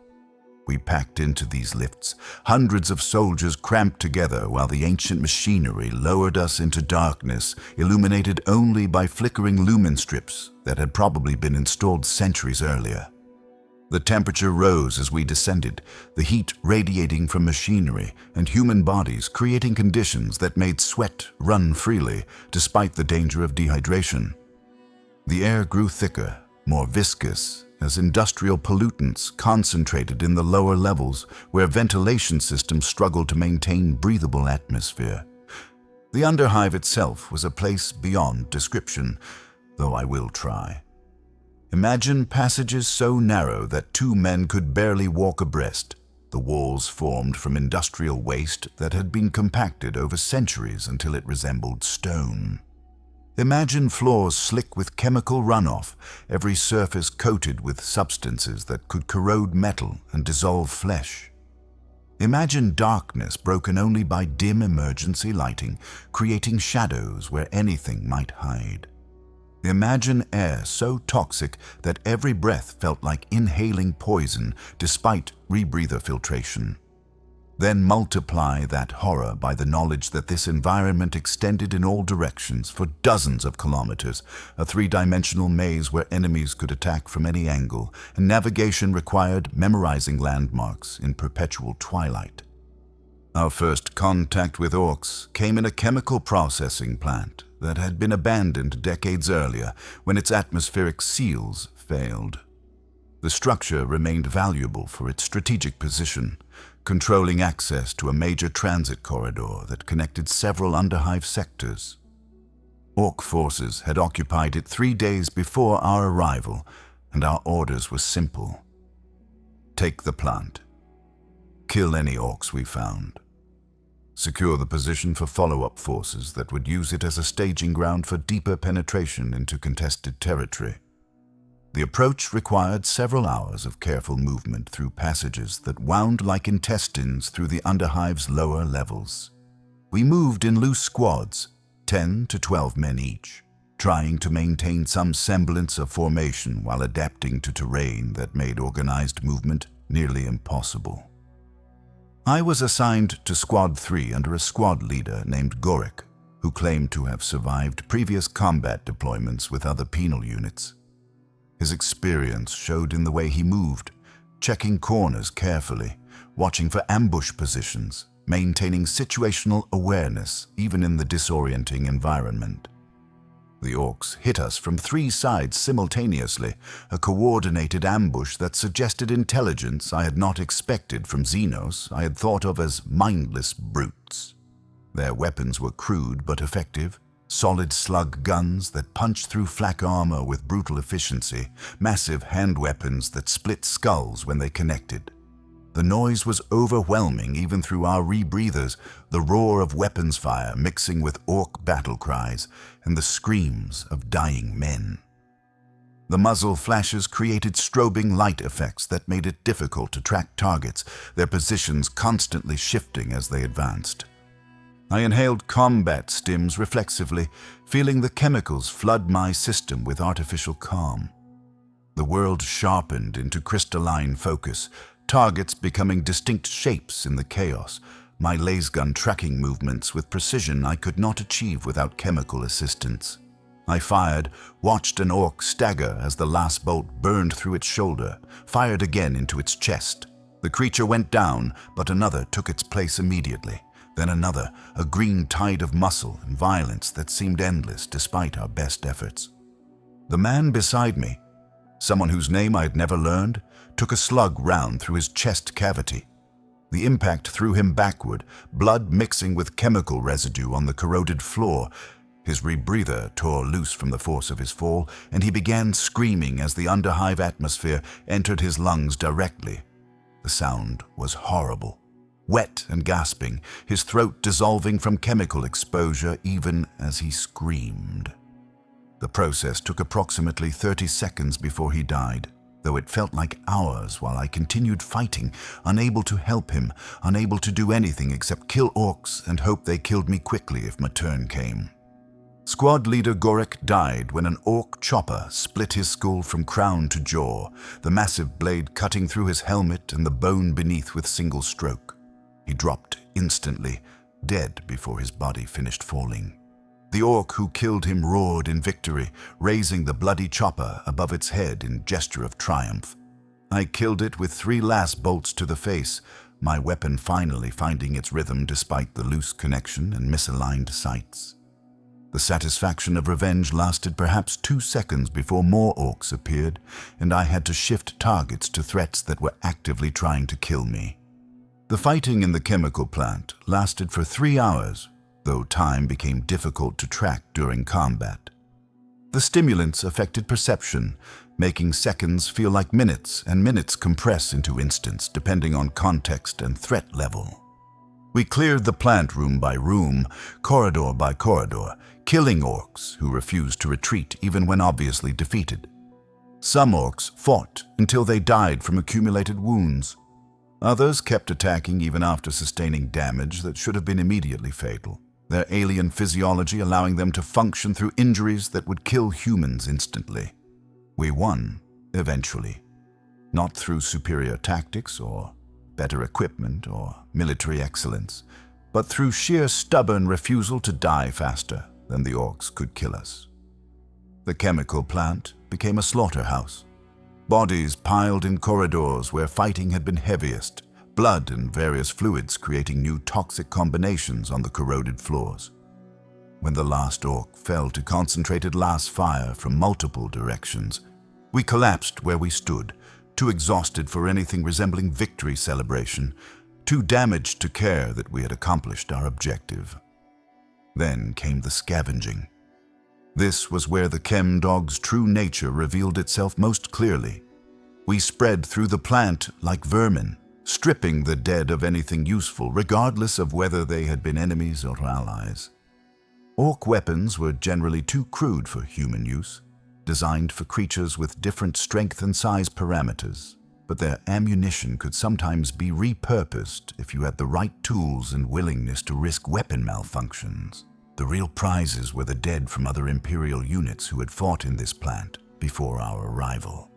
We packed into these lifts, hundreds of soldiers cramped together while the ancient machinery lowered us into darkness, illuminated only by flickering lumen strips that had probably been installed centuries earlier. The temperature rose as we descended, the heat radiating from machinery and human bodies creating conditions that made sweat run freely despite the danger of dehydration. The air grew thicker, more viscous, as industrial pollutants concentrated in the lower levels where ventilation systems struggled to maintain breathable atmosphere. The underhive itself was a place beyond description, though I will try. Imagine passages so narrow that two men could barely walk abreast, the walls formed from industrial waste that had been compacted over centuries until it resembled stone. Imagine floors slick with chemical runoff, every surface coated with substances that could corrode metal and dissolve flesh. Imagine darkness broken only by dim emergency lighting, creating shadows where anything might hide. Imagine air so toxic that every breath felt like inhaling poison despite rebreather filtration. Then multiply that horror by the knowledge that this environment extended in all directions for dozens of kilometers, a three-dimensional maze where enemies could attack from any angle, and navigation required memorizing landmarks in perpetual twilight. Our first contact with orcs came in a chemical processing plant that had been abandoned decades earlier when its atmospheric seals failed. The structure remained valuable for its strategic position, controlling access to a major transit corridor that connected several underhive sectors. Orc forces had occupied it 3 days before our arrival, and our orders were simple. Take the plant. Kill any orcs we found. Secure the position for follow-up forces that would use it as a staging ground for deeper penetration into contested territory. The approach required several hours of careful movement through passages that wound like intestines through the underhive's lower levels. We moved in loose squads, 10 to 12 men each, trying to maintain some semblance of formation while adapting to terrain that made organized movement nearly impossible. I was assigned to Squad 3 under a squad leader named Gorik, who claimed to have survived previous combat deployments with other penal units. His experience showed in the way he moved, checking corners carefully, watching for ambush positions, maintaining situational awareness even in the disorienting environment. The orcs hit us from 3 sides simultaneously, a coordinated ambush that suggested intelligence I had not expected from Xenos I had thought of as mindless brutes. Their weapons were crude but effective, solid slug guns that punched through flak armor with brutal efficiency, massive hand weapons that split skulls when they connected. The noise was overwhelming even through our rebreathers, the roar of weapons fire mixing with orc battle cries and the screams of dying men. The muzzle flashes created strobing light effects that made it difficult to track targets, their positions constantly shifting as they advanced. I inhaled combat stims reflexively, feeling the chemicals flood my system with artificial calm. The world sharpened into crystalline focus, targets becoming distinct shapes in the chaos, my lasgun tracking movements with precision I could not achieve without chemical assistance. I fired, watched an orc stagger as the last bolt burned through its shoulder, fired again into its chest. The creature went down, but another took its place immediately. Then another, a green tide of muscle and violence that seemed endless despite our best efforts. The man beside me, someone whose name I had never learned, took a slug round through his chest cavity. The impact threw him backward, blood mixing with chemical residue on the corroded floor. His rebreather tore loose from the force of his fall, and he began screaming as the underhive atmosphere entered his lungs directly. The sound was horrible. Wet and gasping, his throat dissolving from chemical exposure even as he screamed. The process took approximately 30 seconds before he died, though it felt like hours while I continued fighting, unable to help him, unable to do anything except kill orcs and hope they killed me quickly if my turn came. Squad leader Gorek died when an orc chopper split his skull from crown to jaw, the massive blade cutting through his helmet and the bone beneath with single stroke. He dropped instantly, dead before his body finished falling. The orc who killed him roared in victory, raising the bloody chopper above its head in gesture of triumph. I killed it with 3 last bolts to the face, my weapon finally finding its rhythm despite the loose connection and misaligned sights. The satisfaction of revenge lasted perhaps 2 seconds before more orcs appeared, and I had to shift targets to threats that were actively trying to kill me. The fighting in the chemical plant lasted for 3 hours, though time became difficult to track during combat. The stimulants affected perception, making seconds feel like minutes and minutes compress into instants depending on context and threat level. We cleared the plant room by room, corridor by corridor, killing orcs who refused to retreat even when obviously defeated. Some orcs fought until they died from accumulated wounds. Others kept attacking even after sustaining damage that should have been immediately fatal, their alien physiology allowing them to function through injuries that would kill humans instantly. We won, eventually, not through superior tactics or better equipment or military excellence, but through sheer stubborn refusal to die faster than the orcs could kill us. The chemical plant became a slaughterhouse. Bodies piled in corridors where fighting had been heaviest, blood and various fluids creating new toxic combinations on the corroded floors. When the last orc fell to concentrated last fire from multiple directions, we collapsed where we stood, too exhausted for anything resembling victory celebration, too damaged to care that we had accomplished our objective. Then came the scavenging. This was where the Chem-Dog's true nature revealed itself most clearly. We spread through the plant like vermin, stripping the dead of anything useful, regardless of whether they had been enemies or allies. Orc weapons were generally too crude for human use, designed for creatures with different strength and size parameters, but their ammunition could sometimes be repurposed if you had the right tools and willingness to risk weapon malfunctions. The real prizes were the dead from other Imperial units who had fought in this plant before our arrival.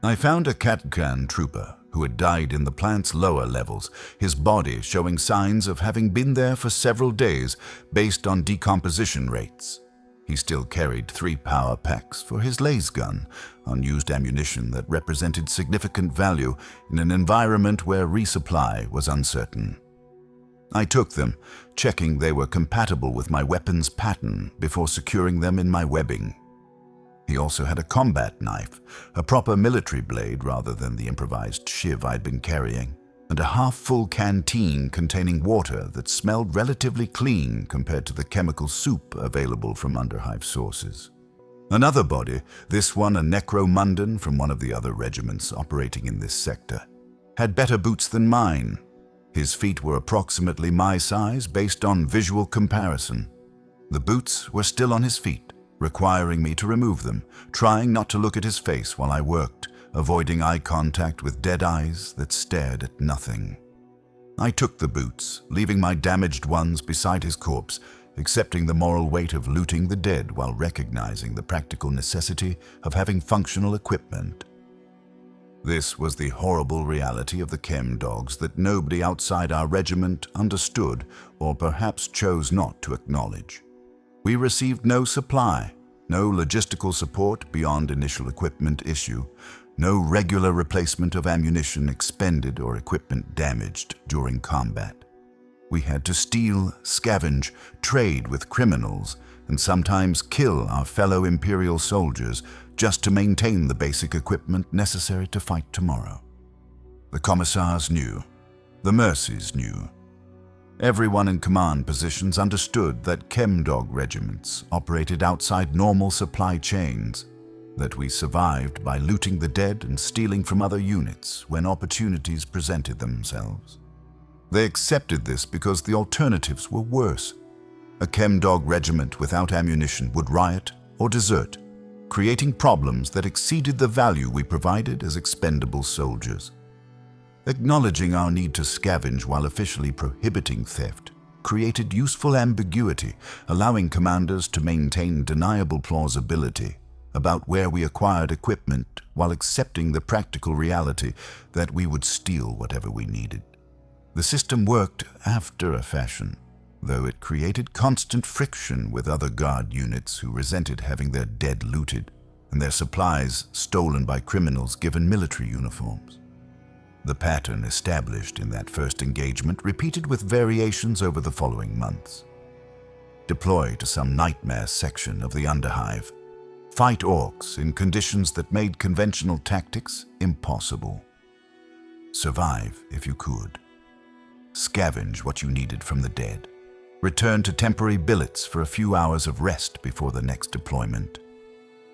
I found a Katkan trooper who had died in the plant's lower levels, his body showing signs of having been there for several days based on decomposition rates. He still carried 3 power packs for his lasgun, unused ammunition that represented significant value in an environment where resupply was uncertain. I took them, checking they were compatible with my weapon's pattern before securing them in my webbing. He also had a combat knife, a proper military blade rather than the improvised shiv I'd been carrying, and a half-full canteen containing water that smelled relatively clean compared to the chemical soup available from underhive sources. Another body, this one a necromundan from one of the other regiments operating in this sector, had better boots than mine. His feet were approximately my size based on visual comparison. The boots were still on his feet, requiring me to remove them, trying not to look at his face while I worked, avoiding eye contact with dead eyes that stared at nothing. I took the boots, leaving my damaged ones beside his corpse, accepting the moral weight of looting the dead while recognizing the practical necessity of having functional equipment. This was the horrible reality of the Chem-Dogs that nobody outside our regiment understood or perhaps chose not to acknowledge. We received no supply, no logistical support beyond initial equipment issue, no regular replacement of ammunition expended or equipment damaged during combat. We had to steal, scavenge, trade with criminals, and sometimes kill our fellow Imperial soldiers just to maintain the basic equipment necessary to fight tomorrow. The commissars knew. The mercies knew. Everyone in command positions understood that Chem-Dog regiments operated outside normal supply chains, that we survived by looting the dead and stealing from other units when opportunities presented themselves. They accepted this because the alternatives were worse. A Chem-Dog regiment without ammunition would riot or desert, creating problems that exceeded the value we provided as expendable soldiers. Acknowledging our need to scavenge while officially prohibiting theft created useful ambiguity, allowing commanders to maintain deniable plausibility about where we acquired equipment while accepting the practical reality that we would steal whatever we needed. The system worked after a fashion, though it created constant friction with other guard units who resented having their dead looted and their supplies stolen by criminals given military uniforms. The pattern established in that first engagement repeated with variations over the following months. Deploy to some nightmare section of the underhive. Fight orcs in conditions that made conventional tactics impossible. Survive if you could. Scavenge what you needed from the dead. Return to temporary billets for a few hours of rest before the next deployment.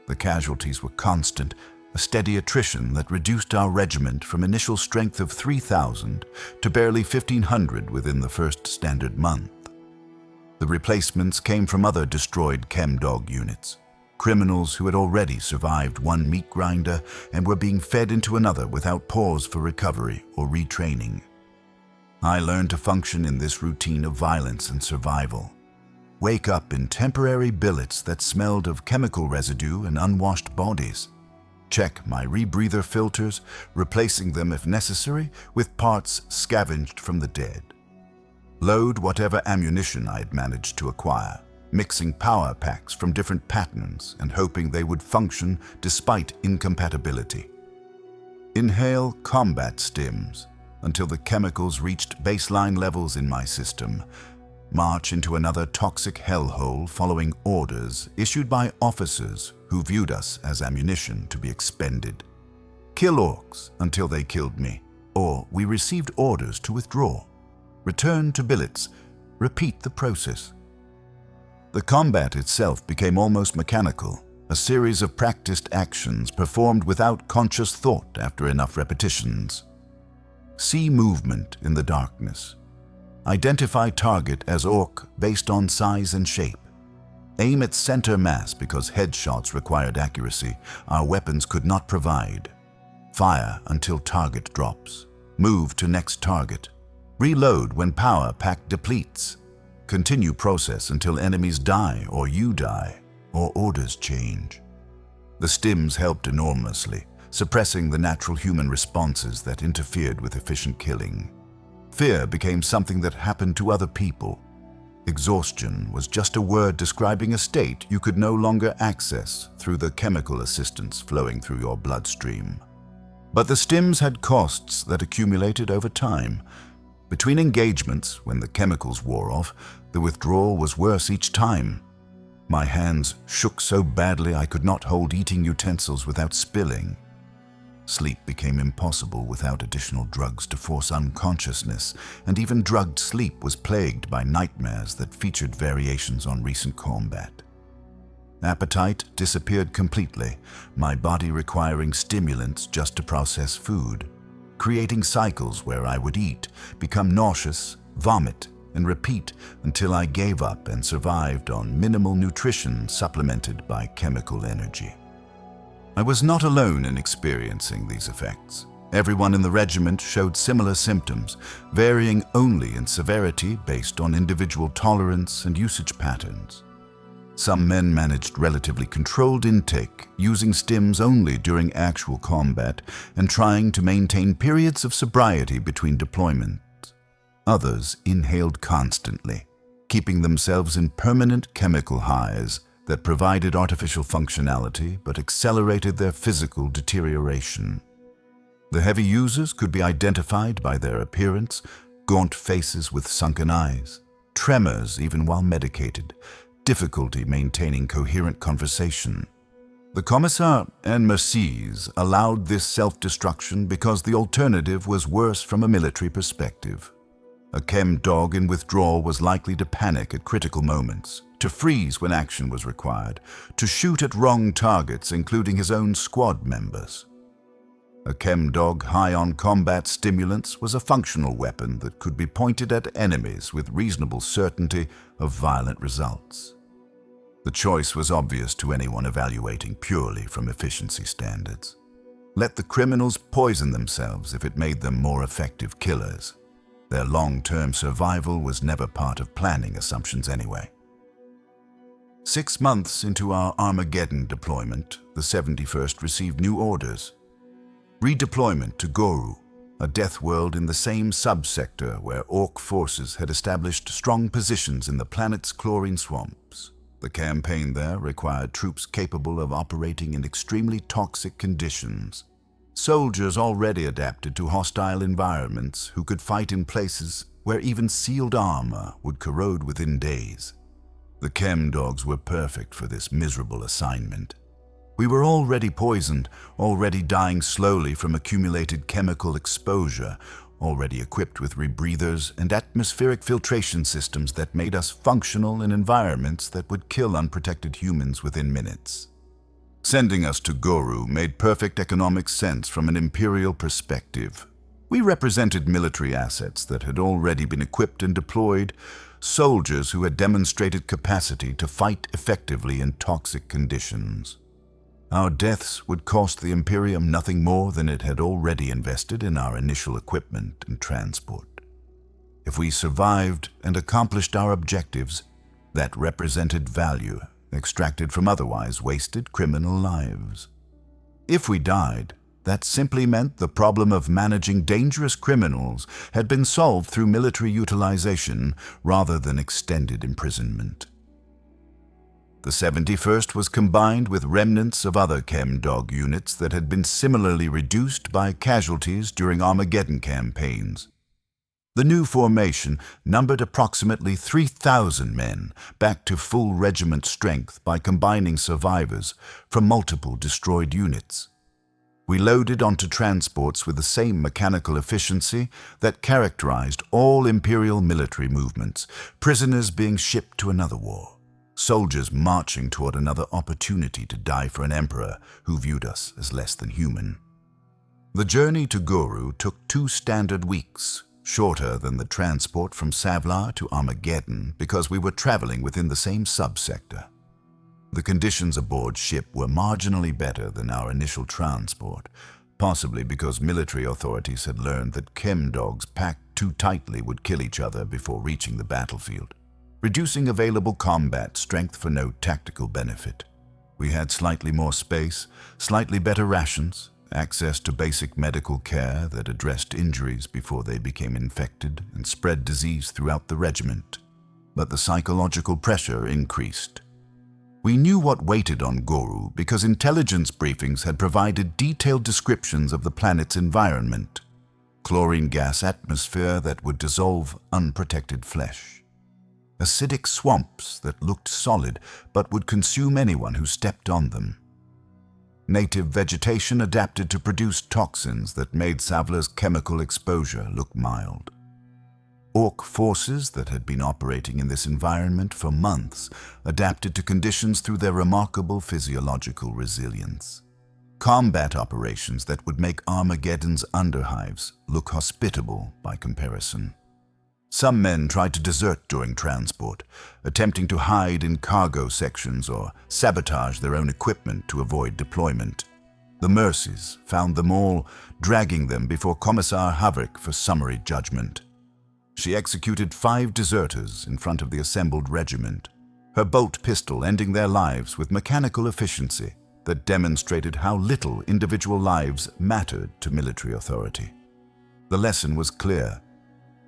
The casualties were constant, a steady attrition that reduced our regiment from initial strength of 3,000 to barely 1,500 within the first standard month. The replacements came from other destroyed Chem-Dog units, criminals who had already survived one meat grinder and were being fed into another without pause for recovery or retraining. I learned to function in this routine of violence and survival. Wake up in temporary billets that smelled of chemical residue and unwashed bodies. Check my rebreather filters, replacing them if necessary with parts scavenged from the dead. Load whatever ammunition I had managed to acquire, mixing power packs from different patterns and hoping they would function despite incompatibility. Inhale combat stims until the chemicals reached baseline levels in my system. March into another toxic hellhole following orders issued by officers who viewed us as ammunition to be expended. Kill orcs until they killed me, or we received orders to withdraw. Return to billets. Repeat the process. The combat itself became almost mechanical, a series of practiced actions performed without conscious thought after enough repetitions. See movement in the darkness. Identify target as orc based on size and shape. Aim at center mass because headshots required accuracy our weapons could not provide. Fire until target drops. Move to next target. Reload when power pack depletes. Continue process until enemies die or you die, or orders change. The stims helped enormously, suppressing the natural human responses that interfered with efficient killing. Fear became something that happened to other people. Exhaustion was just a word describing a state you could no longer access through the chemical assistance flowing through your bloodstream. But the stims had costs that accumulated over time. Between engagements, when the chemicals wore off, the withdrawal was worse each time. My hands shook so badly I could not hold eating utensils without spilling. Sleep became impossible without additional drugs to force unconsciousness, and even drugged sleep was plagued by nightmares that featured variations on recent combat. Appetite disappeared completely, my body requiring stimulants just to process food, creating cycles where I would eat, become nauseous, vomit, and repeat until I gave up and survived on minimal nutrition supplemented by chemical energy. I was not alone in experiencing these effects. Everyone in the regiment showed similar symptoms, varying only in severity based on individual tolerance and usage patterns. Some men managed relatively controlled intake, using stims only during actual combat and trying to maintain periods of sobriety between deployments. Others inhaled constantly, keeping themselves in permanent chemical highs that provided artificial functionality but accelerated their physical deterioration. The heavy users could be identified by their appearance, gaunt faces with sunken eyes, tremors even while medicated, difficulty maintaining coherent conversation. The Commissar and Mercies allowed this self-destruction because the alternative was worse from a military perspective. A Chem-Dog in withdrawal was likely to panic at critical moments, to freeze when action was required, to shoot at wrong targets, including his own squad members. A Chem-Dog high on combat stimulants was a functional weapon that could be pointed at enemies with reasonable certainty of violent results. The choice was obvious to anyone evaluating purely from efficiency standards. Let the criminals poison themselves if it made them more effective killers. Their long-term survival was never part of planning assumptions anyway. 6 months into our Armageddon deployment, the 71st received new orders. Redeployment to Goru, a death world in the same subsector where Orc forces had established strong positions in the planet's chlorine swamps. The campaign there required troops capable of operating in extremely toxic conditions. Soldiers already adapted to hostile environments who could fight in places where even sealed armor would corrode within days. The Chem-Dogs were perfect for this miserable assignment. We were already poisoned, already dying slowly from accumulated chemical exposure, already equipped with rebreathers and atmospheric filtration systems that made us functional in environments that would kill unprotected humans within minutes. Sending us to Goru made perfect economic sense from an Imperial perspective. We represented military assets that had already been equipped and deployed, soldiers who had demonstrated capacity to fight effectively in toxic conditions. Our deaths would cost the Imperium nothing more than it had already invested in our initial equipment and transport. If we survived and accomplished our objectives, that represented value extracted from otherwise wasted criminal lives. If we died, that simply meant the problem of managing dangerous criminals had been solved through military utilization rather than extended imprisonment. The 71st was combined with remnants of other Chem-Dog units that had been similarly reduced by casualties during Armageddon campaigns. The new formation numbered approximately 3,000 men, back to full regiment strength by combining survivors from multiple destroyed units. We loaded onto transports with the same mechanical efficiency that characterized all Imperial military movements, prisoners being shipped to another war, soldiers marching toward another opportunity to die for an emperor who viewed us as less than human. The journey to Goru took 2 standard weeks, shorter than the transport from Savlar to Armageddon because we were traveling within the same subsector. The conditions aboard ship were marginally better than our initial transport, possibly because military authorities had learned that Chem-Dogs packed too tightly would kill each other before reaching the battlefield, reducing available combat strength for no tactical benefit. We had slightly more space, slightly better rations, access to basic medical care that addressed injuries before they became infected and spread disease throughout the regiment. but the psychological pressure increased. We knew what waited on Goru because intelligence briefings had provided detailed descriptions of the planet's environment. Chlorine gas atmosphere that would dissolve unprotected flesh. Acidic swamps that looked solid but would consume anyone who stepped on them. Native vegetation adapted to produce toxins that made Savlar's chemical exposure look mild. Orc forces that had been operating in this environment for months adapted to conditions through their remarkable physiological resilience. Combat operations that would make Armageddon's underhives look hospitable by comparison. Some men tried to desert during transport, attempting to hide in cargo sections or sabotage their own equipment to avoid deployment. The Mercies found them all, dragging them before Commissar Havrick for summary judgment. She executed 5 deserters in front of the assembled regiment, her bolt pistol ending their lives with mechanical efficiency that demonstrated how little individual lives mattered to military authority. The lesson was clear.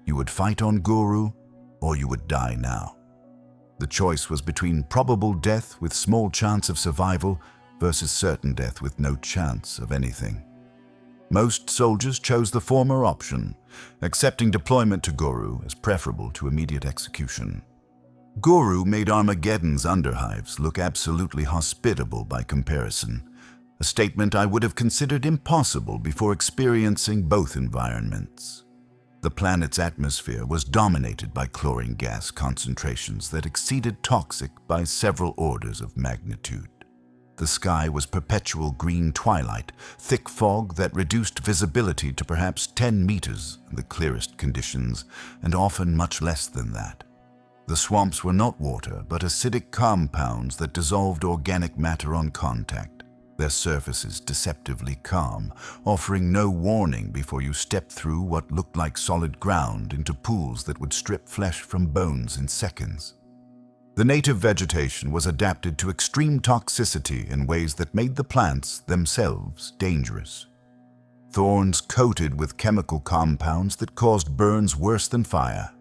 You would fight on Goru, or you would die now. The choice was between probable death with small chance of survival versus certain death with no chance of anything. Most soldiers chose the former option, accepting deployment to Goru as preferable to immediate execution. Goru made Armageddon's underhives look absolutely hospitable by comparison, a statement I would have considered impossible before experiencing both environments. The planet's atmosphere was dominated by chlorine gas concentrations that exceeded toxic by several orders of magnitude. The sky was perpetual green twilight, thick fog that reduced visibility to perhaps 10 meters in the clearest conditions, and often much less than that. The swamps were not water, but acidic compounds that dissolved organic matter on contact, their surfaces deceptively calm, offering no warning before you stepped through what looked like solid ground into pools that would strip flesh from bones in seconds. The native vegetation was adapted to extreme toxicity in ways that made the plants themselves dangerous. Thorns coated with chemical compounds that caused burns worse than fire.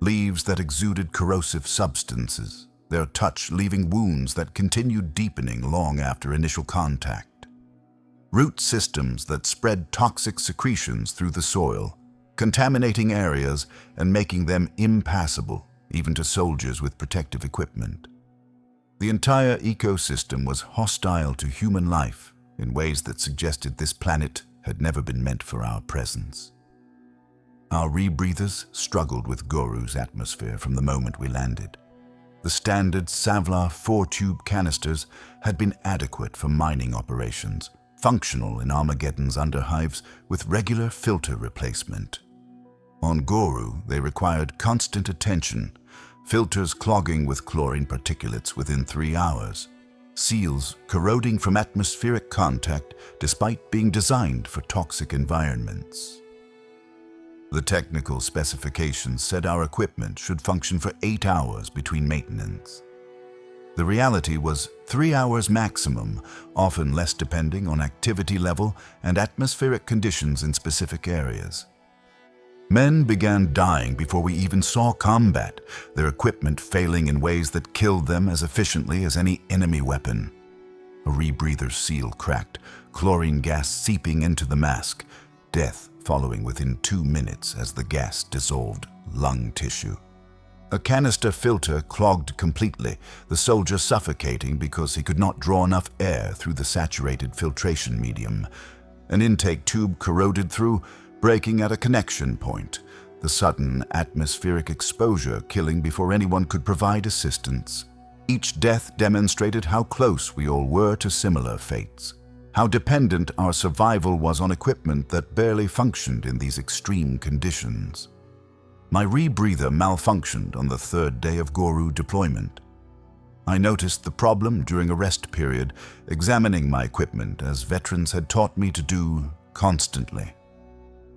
Leaves that exuded corrosive substances, their touch leaving wounds that continued deepening long after initial contact. Root systems that spread toxic secretions through the soil, contaminating areas and making them impassable, even to soldiers with protective equipment. The entire ecosystem was hostile to human life in ways that suggested this planet had never been meant for our presence. Our rebreathers struggled with Goru's atmosphere from the moment we landed. The standard Savlar 4-tube canisters had been adequate for mining operations, functional in Armageddon's underhives with regular filter replacement. On Goru, they required constant attention, filters clogging with chlorine particulates within 3 hours, seals corroding from atmospheric contact despite being designed for toxic environments. The technical specifications said our equipment should function for 8 hours between maintenance. The reality was 3 hours maximum, often less depending on activity level and atmospheric conditions in specific areas. Men began dying before we even saw combat, their equipment failing in ways that killed them as efficiently as any enemy weapon. A rebreather's seal cracked, chlorine gas seeping into the mask, death following within 2 minutes as the gas dissolved lung tissue. A canister filter clogged completely, the soldier suffocating because he could not draw enough air through the saturated filtration medium. An intake tube corroded through, breaking at a connection point, the sudden atmospheric exposure killing before anyone could provide assistance. Each death demonstrated how close we all were to similar fates, how dependent our survival was on equipment that barely functioned in these extreme conditions. My rebreather malfunctioned on the 3rd day of Goru deployment. I noticed the problem during a rest period, examining my equipment as veterans had taught me to do constantly.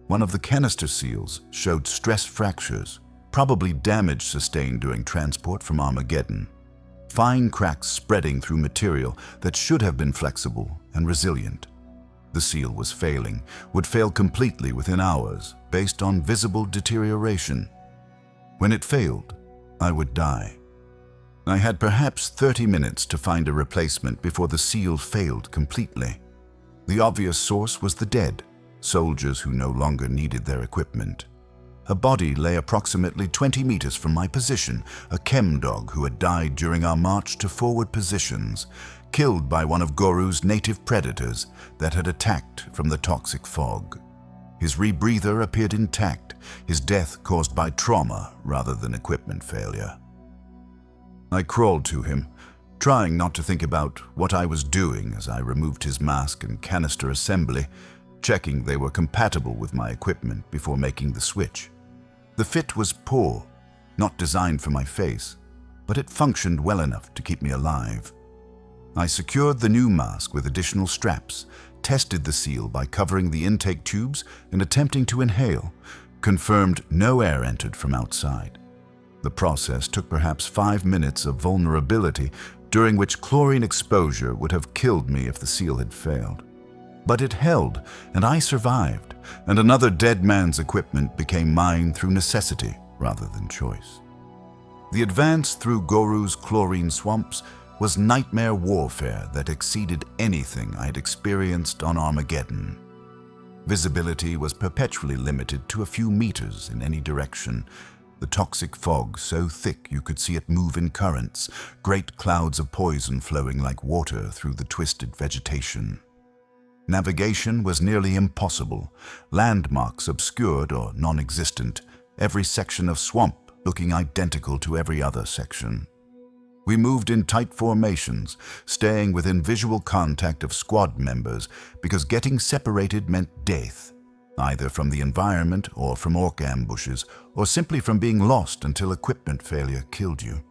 One of the canister seals showed stress fractures, probably damage sustained during transport from Armageddon. Fine cracks spreading through material that should have been flexible and resilient. The seal was failing, would fail completely within hours, based on visible deterioration. When it failed, I would die. I had perhaps 30 minutes to find a replacement before the seal failed completely. The obvious source was the dead, soldiers who no longer needed their equipment. A body lay approximately 20 meters from my position, a Chem-Dog who had died during our march to forward positions, killed by one of Goru's native predators that had attacked from the toxic fog. His rebreather appeared intact, his death caused by trauma rather than equipment failure. I crawled to him, trying not to think about what I was doing as I removed his mask and canister assembly, checking they were compatible with my equipment before making the switch. The fit was poor, not designed for my face, but it functioned well enough to keep me alive. I secured the new mask with additional straps, tested the seal by covering the intake tubes and attempting to inhale, confirmed no air entered from outside. The process took perhaps 5 minutes of vulnerability, during which chlorine exposure would have killed me if the seal had failed. But it held, and I survived, and another dead man's equipment became mine through necessity rather than choice. The advance through Goru's chlorine swamps was nightmare warfare that exceeded anything I had experienced on Armageddon. Visibility was perpetually limited to a few meters in any direction, the toxic fog so thick you could see it move in currents, great clouds of poison flowing like water through the twisted vegetation. Navigation was nearly impossible, landmarks obscured or non-existent, every section of swamp looking identical to every other section. We moved in tight formations, staying within visual contact of squad members because getting separated meant death, either from the environment or from orc ambushes, or simply from being lost until equipment failure killed you.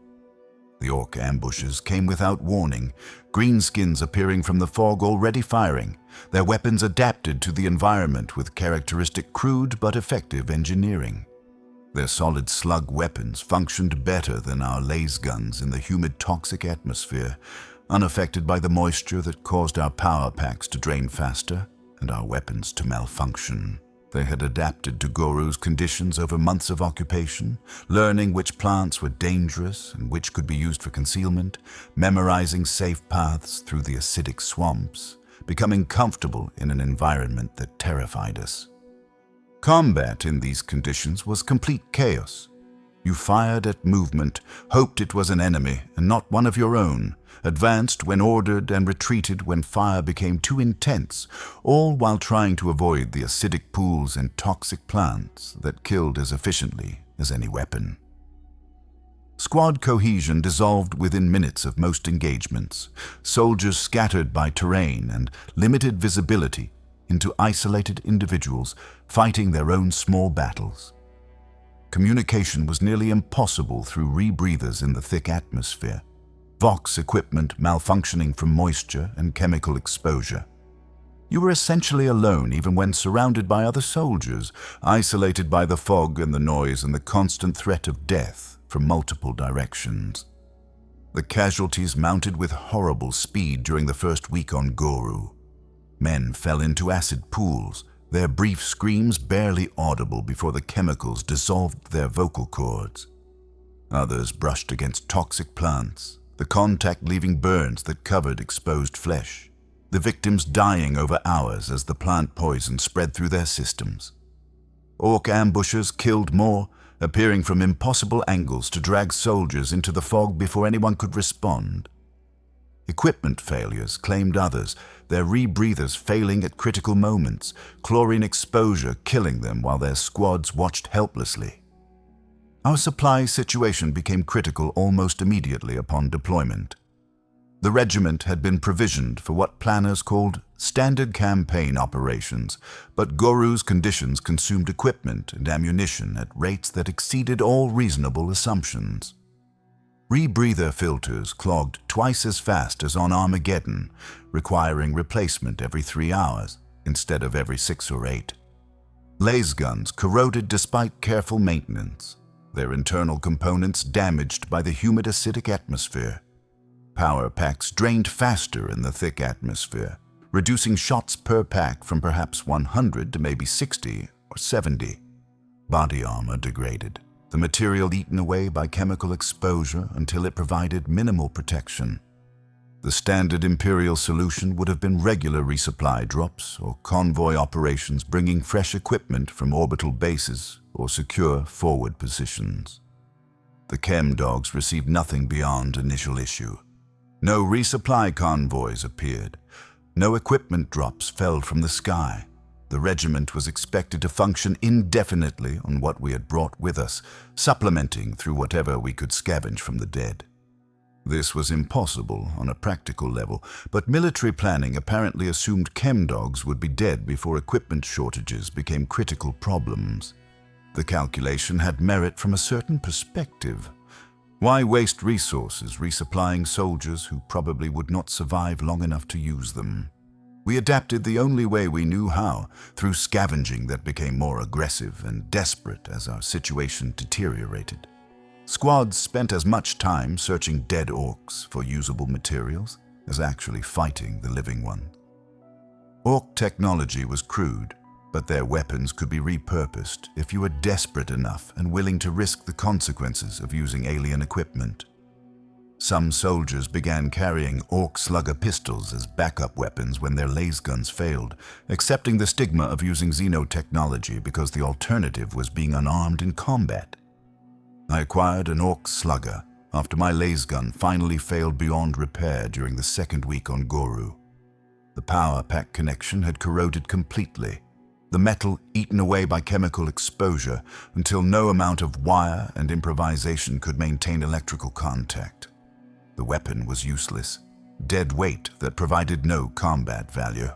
The orc ambushes came without warning, greenskins appearing from the fog already firing, their weapons adapted to the environment with characteristic crude but effective engineering. Their solid slug weapons functioned better than our laser guns in the humid toxic atmosphere, unaffected by the moisture that caused our power packs to drain faster and our weapons to malfunction. They had adapted to Goru's conditions over months of occupation, learning which plants were dangerous and which could be used for concealment, memorizing safe paths through the acidic swamps, becoming comfortable in an environment that terrified us. Combat in these conditions was complete chaos. You fired at movement, hoped it was an enemy and not one of your own, advanced when ordered and retreated when fire became too intense, all while trying to avoid the acidic pools and toxic plants that killed as efficiently as any weapon. Squad cohesion dissolved within minutes of most engagements, soldiers scattered by terrain and limited visibility into isolated individuals fighting their own small battles. Communication was nearly impossible through rebreathers in the thick atmosphere, Vox equipment malfunctioning from moisture and chemical exposure. You were essentially alone even when surrounded by other soldiers, isolated by the fog and the noise and the constant threat of death from multiple directions. The casualties mounted with horrible speed during the first week on Goru. Men fell into acid pools, their brief screams barely audible before the chemicals dissolved their vocal cords. Others brushed against toxic plants, the contact leaving burns that covered exposed flesh, the victims dying over hours as the plant poison spread through their systems. Orc ambushers killed more, appearing from impossible angles to drag soldiers into the fog before anyone could respond. Equipment failures claimed others, their rebreathers failing at critical moments, chlorine exposure killing them while their squads watched helplessly. Our supply situation became critical almost immediately upon deployment. The regiment had been provisioned for what planners called standard campaign operations, but Goru's conditions consumed equipment and ammunition at rates that exceeded all reasonable assumptions. Rebreather filters clogged twice as fast as on Armageddon, requiring replacement every 3 hours instead of every 6 or 8. Laser guns corroded despite careful maintenance, their internal components damaged by the humid acidic atmosphere. Power packs drained faster in the thick atmosphere, reducing shots per pack from perhaps 100 to maybe 60 or 70. Body armor degraded. the material eaten away by chemical exposure until it provided minimal protection. The standard Imperial solution would have been regular resupply drops or convoy operations bringing fresh equipment from orbital bases or secure forward positions. The Chem-Dogs received nothing beyond initial issue. No resupply convoys appeared. No equipment drops fell from the sky. The regiment was expected to function indefinitely on what we had brought with us, supplementing through whatever we could scavenge from the dead. This was impossible on a practical level, but military planning apparently assumed Chem-Dogs would be dead before equipment shortages became critical problems. The calculation had merit from a certain perspective. Why waste resources resupplying soldiers who probably would not survive long enough to use them? We adapted the only way we knew how, through scavenging that became more aggressive and desperate as our situation deteriorated. Squads spent as much time searching dead orcs for usable materials as actually fighting the living one. Orc technology was crude, but their weapons could be repurposed if you were desperate enough and willing to risk the consequences of using alien equipment. Some soldiers began carrying orc slugger pistols as backup weapons when their lasguns failed, accepting the stigma of using xenotechnology because the alternative was being unarmed in combat. I acquired an orc slugger after my lasgun finally failed beyond repair during the second week on Goru. The power pack connection had corroded completely, the metal eaten away by chemical exposure until no amount of wire and improvisation could maintain electrical contact. The weapon was useless, dead weight that provided no combat value.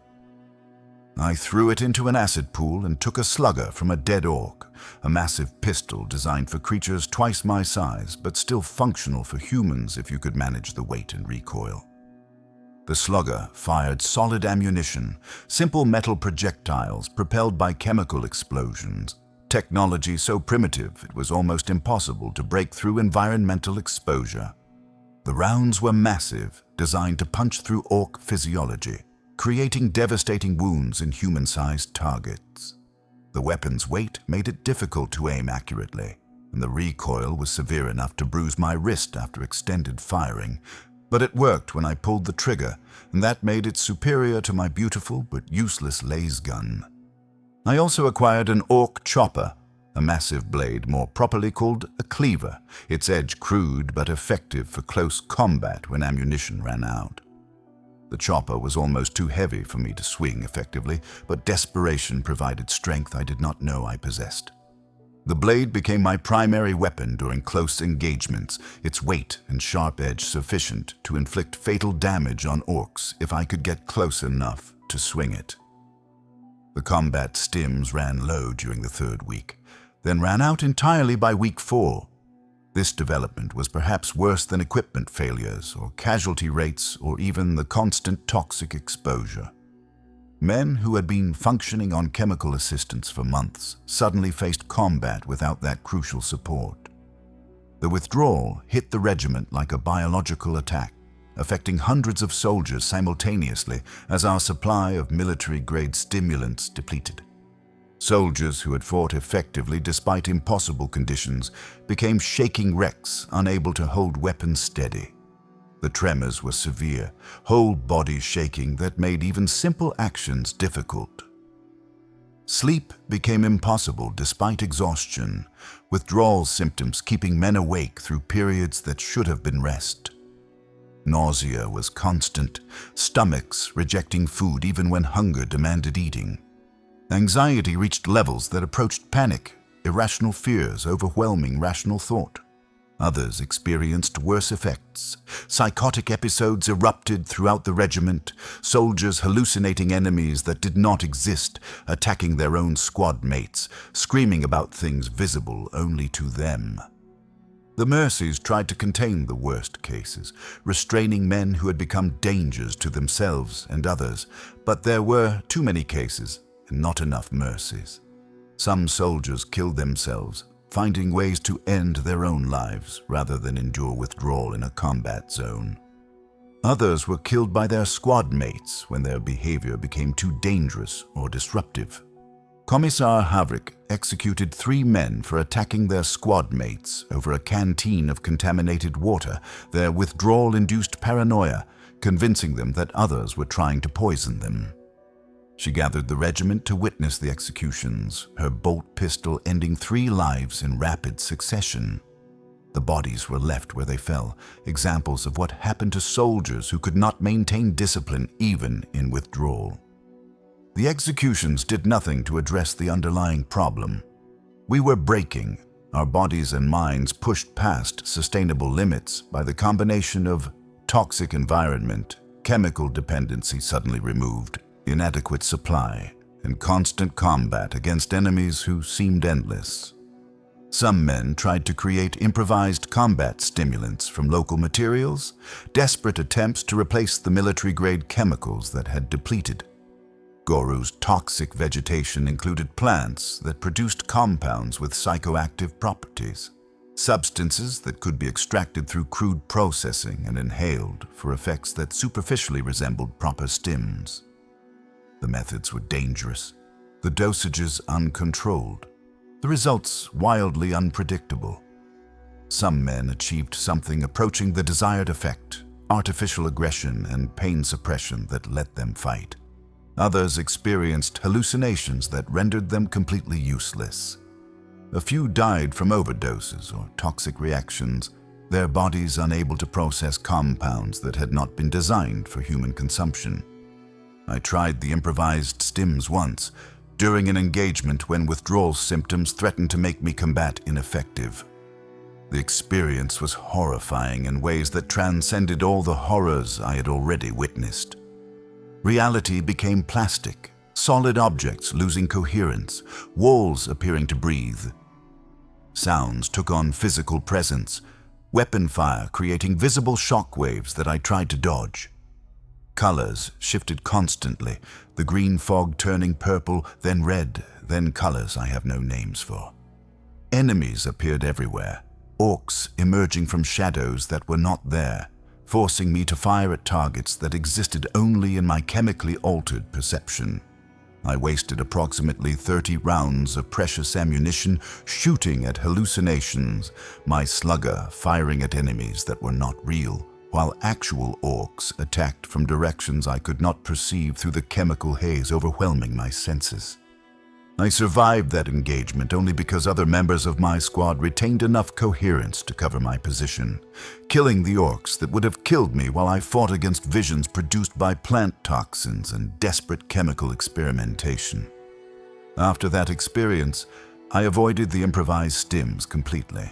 I threw it into an acid pool and took a slugger from a dead orc, a massive pistol designed for creatures twice my size, but still functional for humans if you could manage the weight and recoil. The slugger fired solid ammunition, simple metal projectiles propelled by chemical explosions, technology so primitive it was almost impossible to break through environmental exposure. The rounds were massive, designed to punch through orc physiology, creating devastating wounds in human-sized targets. The weapon's weight made it difficult to aim accurately, and the recoil was severe enough to bruise my wrist after extended firing, but it worked when I pulled the trigger, and that made it superior to my beautiful but useless lasgun. I also acquired an orc chopper, a massive blade more properly called a cleaver, its edge crude but effective for close combat when ammunition ran out. The chopper was almost too heavy for me to swing effectively, but desperation provided strength I did not know I possessed. The blade became my primary weapon during close engagements, its weight and sharp edge sufficient to inflict fatal damage on orcs if I could get close enough to swing it. The combat stims ran low during the third week, then ran out entirely by week 4. This development was perhaps worse than equipment failures or casualty rates or even the constant toxic exposure. Men who had been functioning on chemical assistance for months suddenly faced combat without that crucial support. The withdrawal hit the regiment like a biological attack, affecting hundreds of soldiers simultaneously as our supply of military-grade stimulants depleted. Soldiers who had fought effectively despite impossible conditions became shaking wrecks, unable to hold weapons steady. The tremors were severe, whole bodies shaking that made even simple actions difficult. Sleep became impossible despite exhaustion, withdrawal symptoms keeping men awake through periods that should have been rest. Nausea was constant, stomachs rejecting food even when hunger demanded eating. Anxiety reached levels that approached panic, irrational fears overwhelming rational thought. Others experienced worse effects. Psychotic episodes erupted throughout the regiment, soldiers hallucinating enemies that did not exist, attacking their own squad mates, screaming about things visible only to them. The mercies tried to contain the worst cases, restraining men who had become dangers to themselves and others, but there were too many cases and not enough mercies. Some soldiers killed themselves, finding ways to end their own lives rather than endure withdrawal in a combat zone. Others were killed by their squad mates when their behavior became too dangerous or disruptive. Commissar Havrik executed 3 men for attacking their squad mates over a canteen of contaminated water, their withdrawal-induced paranoia convincing them that others were trying to poison them. She gathered the regiment to witness the executions, her bolt pistol ending 3 lives in rapid succession. The bodies were left where they fell, examples of what happened to soldiers who could not maintain discipline even in withdrawal. The executions did nothing to address the underlying problem. We were breaking, our bodies and minds pushed past sustainable limits by the combination of toxic environment, chemical dependency suddenly removed, inadequate supply, and constant combat against enemies who seemed endless. Some men tried to create improvised combat stimulants from local materials, desperate attempts to replace the military-grade chemicals that had depleted. Goru's toxic vegetation included plants that produced compounds with psychoactive properties, substances that could be extracted through crude processing and inhaled for effects that superficially resembled proper stims. The methods were dangerous, the dosages uncontrolled, the results wildly unpredictable. Some men achieved something approaching the desired effect, artificial aggression and pain suppression that let them fight. Others experienced hallucinations that rendered them completely useless. A few died from overdoses or toxic reactions, their bodies unable to process compounds that had not been designed for human consumption. I tried the improvised stims once, during an engagement when withdrawal symptoms threatened to make me combat ineffective. The experience was horrifying in ways that transcended all the horrors I had already witnessed. Reality became plastic, solid objects losing coherence, walls appearing to breathe. Sounds took on physical presence, weapon fire creating visible shock waves that I tried to dodge. Colors shifted constantly, the green fog turning purple, then red, then colors I have no names for. Enemies appeared everywhere, orcs emerging from shadows that were not there, forcing me to fire at targets that existed only in my chemically altered perception. I wasted approximately 30 rounds of precious ammunition shooting at hallucinations, my slugger firing at enemies that were not real, while actual orcs attacked from directions I could not perceive through the chemical haze overwhelming my senses. I survived that engagement only because other members of my squad retained enough coherence to cover my position, killing the orcs that would have killed me while I fought against visions produced by plant toxins and desperate chemical experimentation. After that experience, I avoided the improvised stims completely.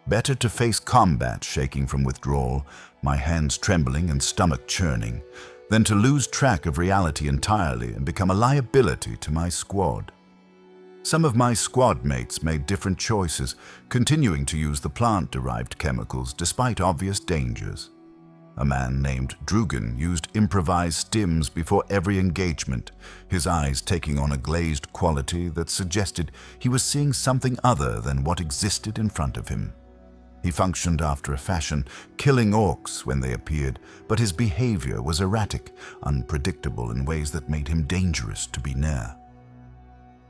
Better to face combat shaking from withdrawal, my hands trembling and stomach churning, than to lose track of reality entirely and become a liability to my squad. Some of my squad mates made different choices, continuing to use the plant-derived chemicals despite obvious dangers. A man named Drugan used improvised stims before every engagement, his eyes taking on a glazed quality that suggested he was seeing something other than what existed in front of him. He functioned after a fashion, killing orcs when they appeared, but his behavior was erratic, unpredictable in ways that made him dangerous to be near.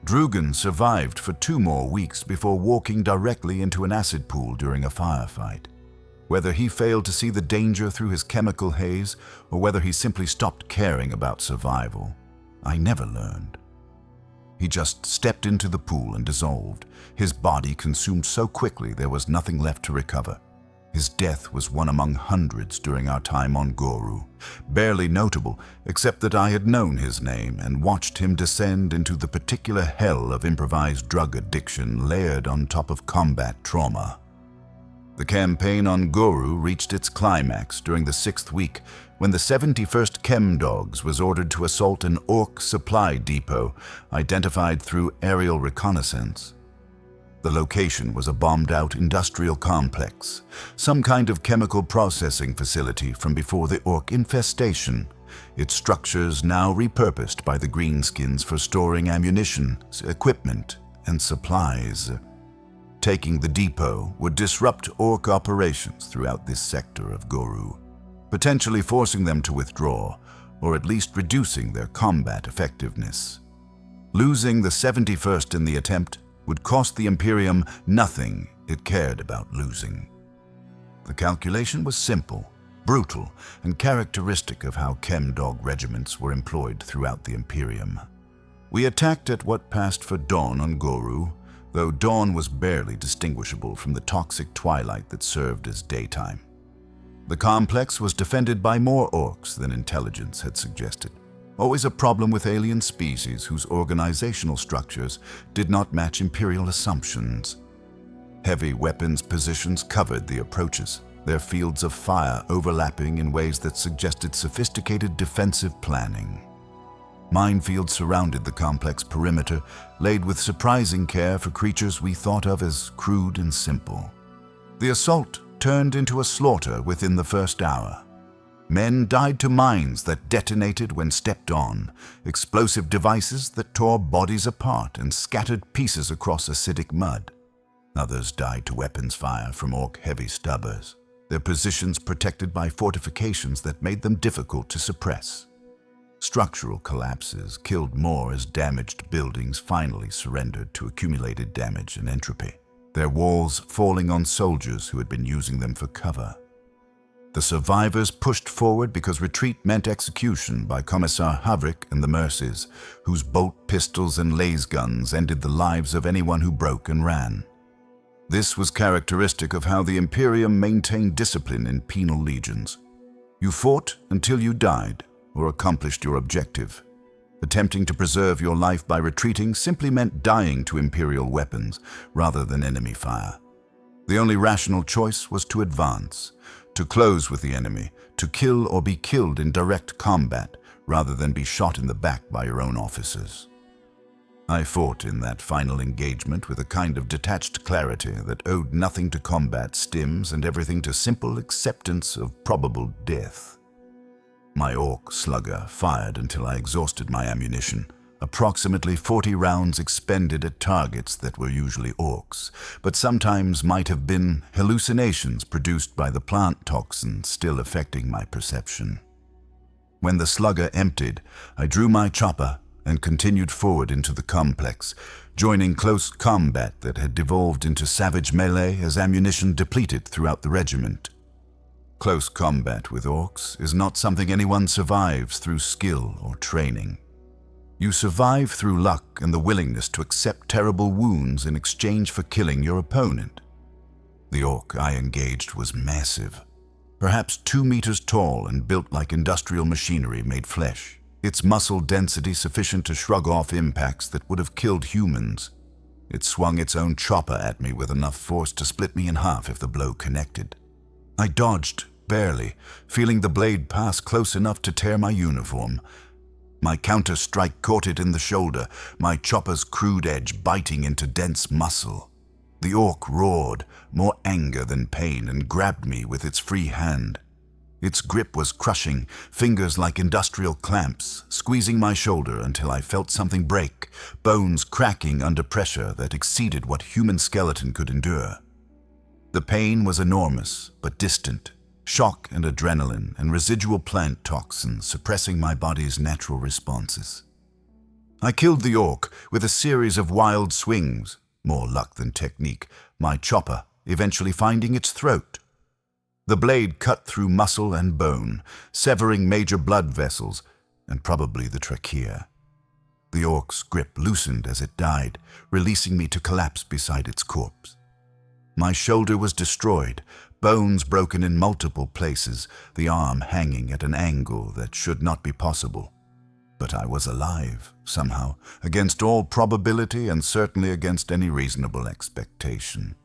Drugan survived for 2 more weeks before walking directly into an acid pool during a firefight. Whether he failed to see the danger through his chemical haze, or whether he simply stopped caring about survival, I never learned. He just stepped into the pool and dissolved, his body consumed so quickly there was nothing left to recover. His death was one among hundreds during our time on Goru, barely notable except that I had known his name and watched him descend into the particular hell of improvised drug addiction layered on top of combat trauma. The campaign on Goru reached its climax during the 6th week when the 71st Chem-Dogs was ordered to assault an orc supply depot identified through aerial reconnaissance. The location was a bombed-out industrial complex, some kind of chemical processing facility from before the orc infestation, its structures now repurposed by the Greenskins for storing ammunition, equipment, and supplies. Taking the depot would disrupt orc operations throughout this sector of Goru, potentially forcing them to withdraw, or at least reducing their combat effectiveness. Losing the 71st in the attempt would cost the Imperium nothing it cared about losing. The calculation was simple, brutal, and characteristic of how Chem-Dog regiments were employed throughout the Imperium. We attacked at what passed for dawn on Goru, though dawn was barely distinguishable from the toxic twilight that served as daytime. The complex was defended by more orcs than intelligence had suggested. Always a problem with alien species whose organizational structures did not match Imperial assumptions. Heavy weapons positions covered the approaches, their fields of fire overlapping in ways that suggested sophisticated defensive planning. Minefields surrounded the complex perimeter, laid with surprising care for creatures we thought of as crude and simple. The assault turned into a slaughter within the first hour. Men died to mines that detonated when stepped on, explosive devices that tore bodies apart and scattered pieces across acidic mud. Others died to weapons fire from orc heavy stubbers, their positions protected by fortifications that made them difficult to suppress. Structural collapses killed more as damaged buildings finally surrendered to accumulated damage and entropy, their walls falling on soldiers who had been using them for cover. The survivors pushed forward because retreat meant execution by Commissar Havrik and the Mercies, whose bolt pistols and laser guns ended the lives of anyone who broke and ran. This was characteristic of how the Imperium maintained discipline in penal legions. You fought until you died or accomplished your objective. Attempting to preserve your life by retreating simply meant dying to Imperial weapons rather than enemy fire. The only rational choice was to advance, to close with the enemy, to kill or be killed in direct combat rather than be shot in the back by your own officers. I fought in that final engagement with a kind of detached clarity that owed nothing to combat stims and everything to simple acceptance of probable death. My orc slugger fired until I exhausted my ammunition, approximately 40 rounds expended at targets that were usually orcs, but sometimes might have been hallucinations produced by the plant toxin still affecting my perception. When the slugger emptied, I drew my chopper and continued forward into the complex, joining close combat that had devolved into savage melee as ammunition depleted throughout the regiment. Close combat with orcs is not something anyone survives through skill or training. You survive through luck and the willingness to accept terrible wounds in exchange for killing your opponent. The orc I engaged was massive, perhaps 2 meters tall and built like industrial machinery made flesh, its muscle density sufficient to shrug off impacts that would have killed humans. It swung its own chopper at me with enough force to split me in half if the blow connected. I dodged, barely, feeling the blade pass close enough to tear my uniform. My counter-strike caught it in the shoulder, my chopper's crude edge biting into dense muscle. The orc roared, more anger than pain, and grabbed me with its free hand. Its grip was crushing, fingers like industrial clamps, squeezing my shoulder until I felt something break, bones cracking under pressure that exceeded what human skeleton could endure. The pain was enormous, but distant. Shock and adrenaline and residual plant toxins suppressing my body's natural responses. I killed the orc with a series of wild swings, more luck than technique, my chopper eventually finding its throat. The blade cut through muscle and bone, severing major blood vessels and probably the trachea. The orc's grip loosened as it died, releasing me to collapse beside its corpse. My shoulder was destroyed, bones broken in multiple places, the arm hanging at an angle that should not be possible. But I was alive, somehow, against all probability and certainly against any reasonable expectation.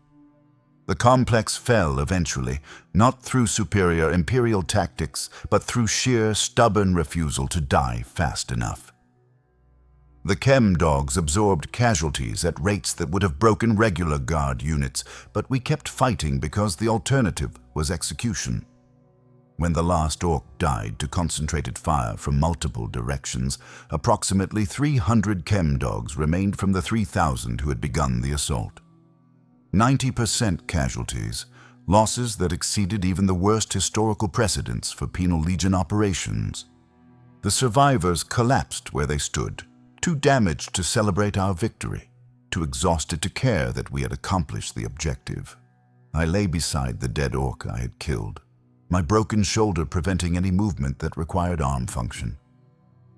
The complex fell eventually, not through superior Imperial tactics, but through sheer, stubborn refusal to die fast enough. The Chem-Dogs absorbed casualties at rates that would have broken regular guard units, but we kept fighting because the alternative was execution. When the last orc died to concentrated fire from multiple directions, approximately 300 Chem-Dogs remained from the 3,000 who had begun the assault. 90% casualties, losses that exceeded even the worst historical precedents for penal legion operations. The survivors collapsed where they stood, too damaged to celebrate our victory, too exhausted to care that we had accomplished the objective. I lay beside the dead orc I had killed, my broken shoulder preventing any movement that required arm function.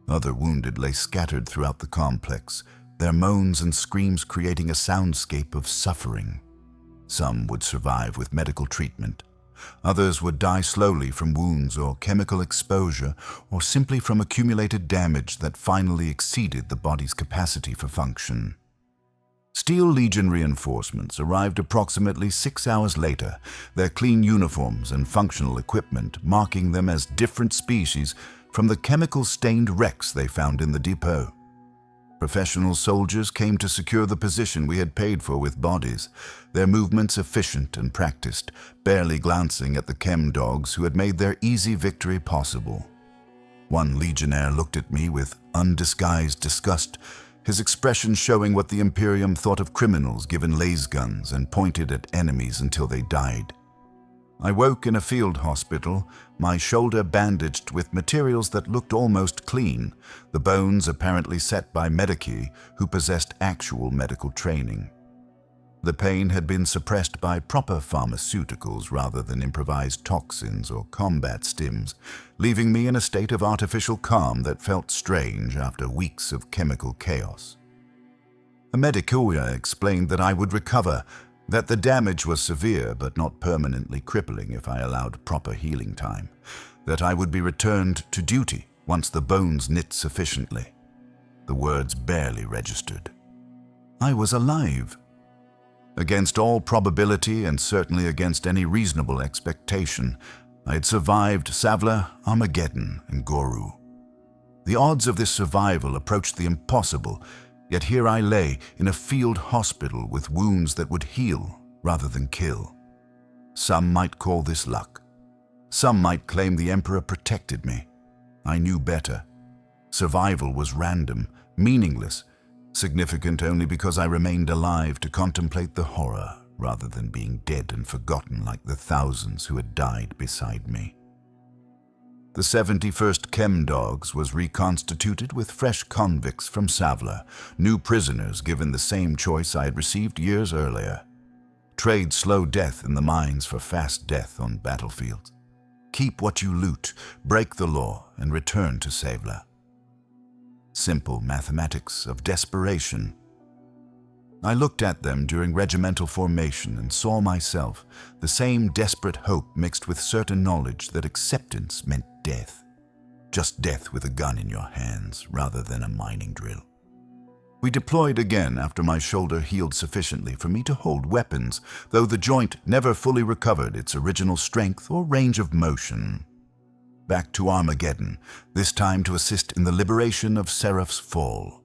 Other wounded lay scattered throughout the complex, their moans and screams creating a soundscape of suffering. Some would survive with medical treatment. Others would die slowly from wounds or chemical exposure, or simply from accumulated damage that finally exceeded the body's capacity for function. Steel Legion reinforcements arrived approximately 6 hours later, their clean uniforms and functional equipment marking them as different species from the chemical-stained wrecks they found in the depot. Professional soldiers came to secure the position we had paid for with bodies, their movements efficient and practiced, barely glancing at the Chem-Dogs who had made their easy victory possible. One legionnaire looked at me with undisguised disgust, his expression showing what the Imperium thought of criminals given laser guns and pointed at enemies until they died. I woke in a field hospital, my shoulder bandaged with materials that looked almost clean, the bones apparently set by medici who possessed actual medical training. The pain had been suppressed by proper pharmaceuticals rather than improvised toxins or combat stims, leaving me in a state of artificial calm that felt strange after weeks of chemical chaos. A medicoia explained that I would recover, that the damage was severe but not permanently crippling if I allowed proper healing time, that I would be returned to duty once the bones knit sufficiently. The words barely registered. I was alive. Against all probability and certainly against any reasonable expectation, I had survived Savlar, Armageddon, and Goru. The odds of this survival approached the impossible, yet here I lay in a field hospital with wounds that would heal rather than kill. Some might call this luck. Some might claim the Emperor protected me. I knew better. Survival was random, meaningless, significant only because I remained alive to contemplate the horror rather than being dead and forgotten like the thousands who had died beside me. The 71st Chem-Dogs was reconstituted with fresh convicts from Savlar, new prisoners given the same choice I had received years earlier. Trade slow death in the mines for fast death on battlefields. Keep what you loot, break the law, and return to Savlar. Simple mathematics of desperation. I looked at them during regimental formation and saw myself, the same desperate hope mixed with certain knowledge that acceptance meant death. Just death with a gun in your hands rather than a mining drill. We deployed again after my shoulder healed sufficiently for me to hold weapons, though the joint never fully recovered its original strength or range of motion. Back to Armageddon, this time to assist in the liberation of Seraph's Fall,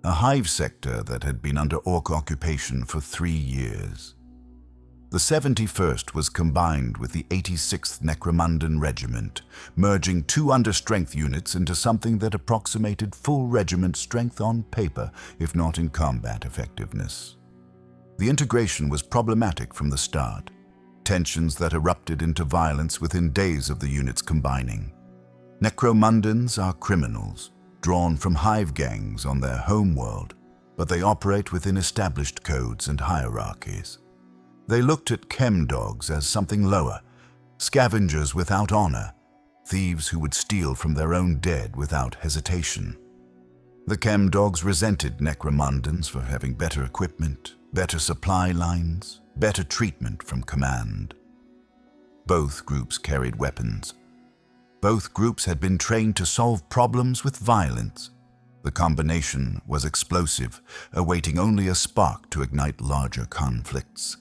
a hive sector that had been under orc occupation for 3 years. The 71st was combined with the 86th Necromundan Regiment, merging 2 understrength units into something that approximated full regiment strength on paper, if not in combat effectiveness. The integration was problematic from the start, tensions that erupted into violence within days of the units combining. Necromundans are criminals, drawn from hive gangs on their homeworld, but they operate within established codes and hierarchies. They looked at Chem-Dogs as something lower, scavengers without honor, thieves who would steal from their own dead without hesitation. The Chem-Dogs resented Necromundans for having better equipment, better supply lines, better treatment from command. Both groups carried weapons. Both groups had been trained to solve problems with violence. The combination was explosive, awaiting only a spark to ignite larger conflicts.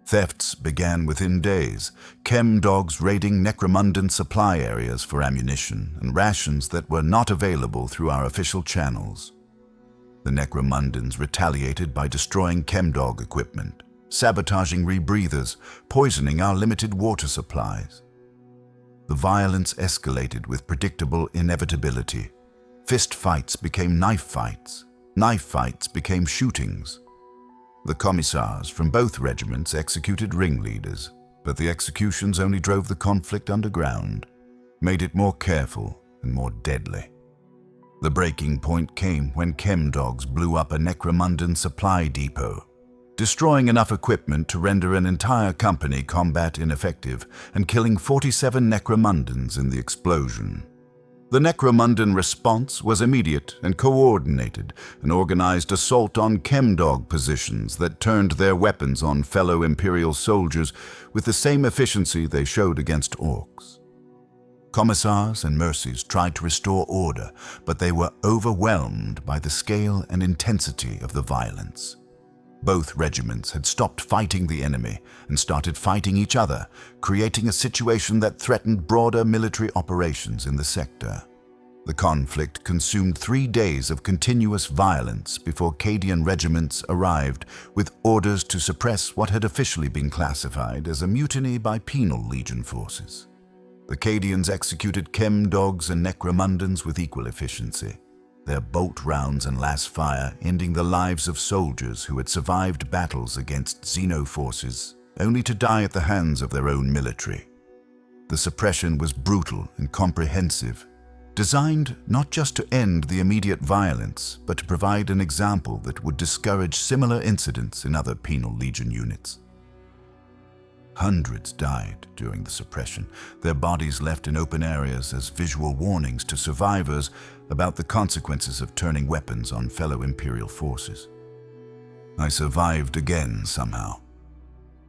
Thefts began within days, Chem-Dogs raiding Necromundan supply areas for ammunition and rations that were not available through our official channels. The Necromundans retaliated by destroying Chem-Dog equipment, sabotaging rebreathers, poisoning our limited water supplies. The violence escalated with predictable inevitability. Fist fights became knife fights became shootings. The commissars from both regiments executed ringleaders, but the executions only drove the conflict underground, made it more careful and more deadly. The breaking point came when Chem-Dogs blew up a Necromundan supply depot, destroying enough equipment to render an entire company combat ineffective and killing 47 Necromundans in the explosion. The Necromundan response was immediate and coordinated, an organized assault on Chem-Dog positions that turned their weapons on fellow Imperial soldiers with the same efficiency they showed against orcs. Commissars and mercies tried to restore order, but they were overwhelmed by the scale and intensity of the violence. Both regiments had stopped fighting the enemy and started fighting each other, creating a situation that threatened broader military operations in the sector. The conflict consumed 3 days of continuous violence before Cadian regiments arrived with orders to suppress what had officially been classified as a mutiny by penal legion forces. The Cadians executed Chem-Dogs and Necromundans with equal efficiency, their bolt rounds and last fire ending the lives of soldiers who had survived battles against Xeno forces, only to die at the hands of their own military. The suppression was brutal and comprehensive, designed not just to end the immediate violence, but to provide an example that would discourage similar incidents in other penal legion units. Hundreds died during the suppression, their bodies left in open areas as visual warnings to survivors about the consequences of turning weapons on fellow Imperial forces. I survived again somehow.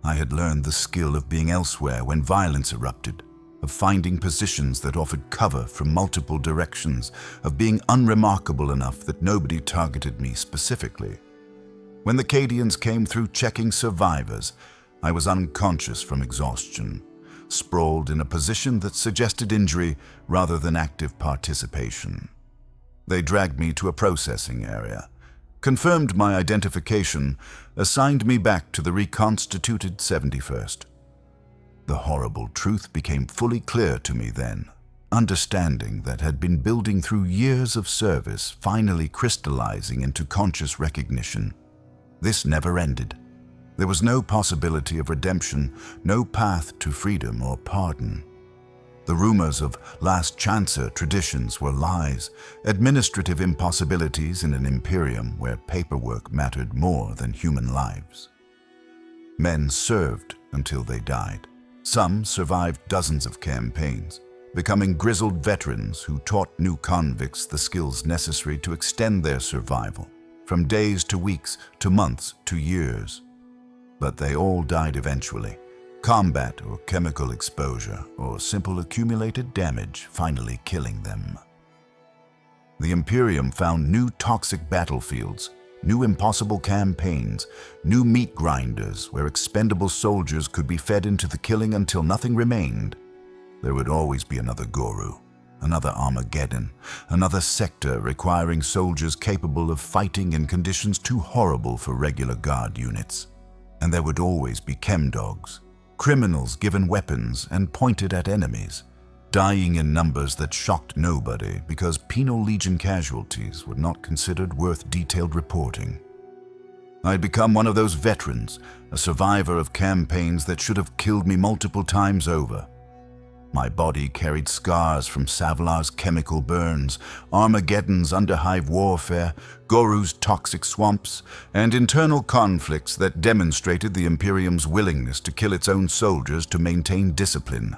I had learned the skill of being elsewhere when violence erupted, of finding positions that offered cover from multiple directions, of being unremarkable enough that nobody targeted me specifically. When the Cadians came through checking survivors, I was unconscious from exhaustion, sprawled in a position that suggested injury rather than active participation. They dragged me to a processing area, confirmed my identification, assigned me back to the reconstituted 71st. The horrible truth became fully clear to me then, understanding that had been building through years of service, finally crystallizing into conscious recognition. This never ended. There was no possibility of redemption, no path to freedom or pardon. The rumors of last chancer traditions were lies, administrative impossibilities in an Imperium where paperwork mattered more than human lives. Men served until they died. Some survived dozens of campaigns, becoming grizzled veterans who taught new convicts the skills necessary to extend their survival, from days to weeks to months to years. But they all died eventually, combat or chemical exposure or simple accumulated damage finally killing them. The Imperium found new toxic battlefields, new impossible campaigns, new meat grinders where expendable soldiers could be fed into the killing until nothing remained. There would always be another Guru, another Armageddon, another sector requiring soldiers capable of fighting in conditions too horrible for regular guard units. And there would always be Chem-Dogs, criminals given weapons and pointed at enemies, dying in numbers that shocked nobody because penal legion casualties were not considered worth detailed reporting. I'd become one of those veterans, a survivor of campaigns that should have killed me multiple times over. My body carried scars from Savlar's chemical burns, Armageddon's underhive warfare, Goru's toxic swamps, and internal conflicts that demonstrated the Imperium's willingness to kill its own soldiers to maintain discipline.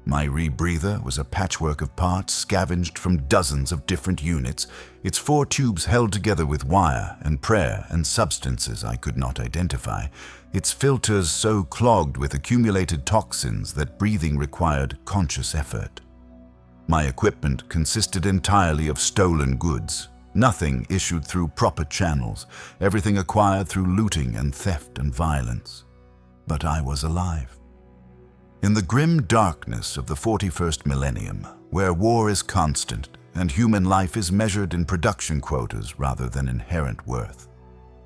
My rebreather was a patchwork of parts scavenged from dozens of different units, its 4 tubes held together with wire and prayer and substances I could not identify, its filters so clogged with accumulated toxins that breathing required conscious effort. My equipment consisted entirely of stolen goods, nothing issued through proper channels, everything acquired through looting and theft and violence. But I was alive. In the grim darkness of the 41st millennium, where war is constant and human life is measured in production quotas rather than inherent worth,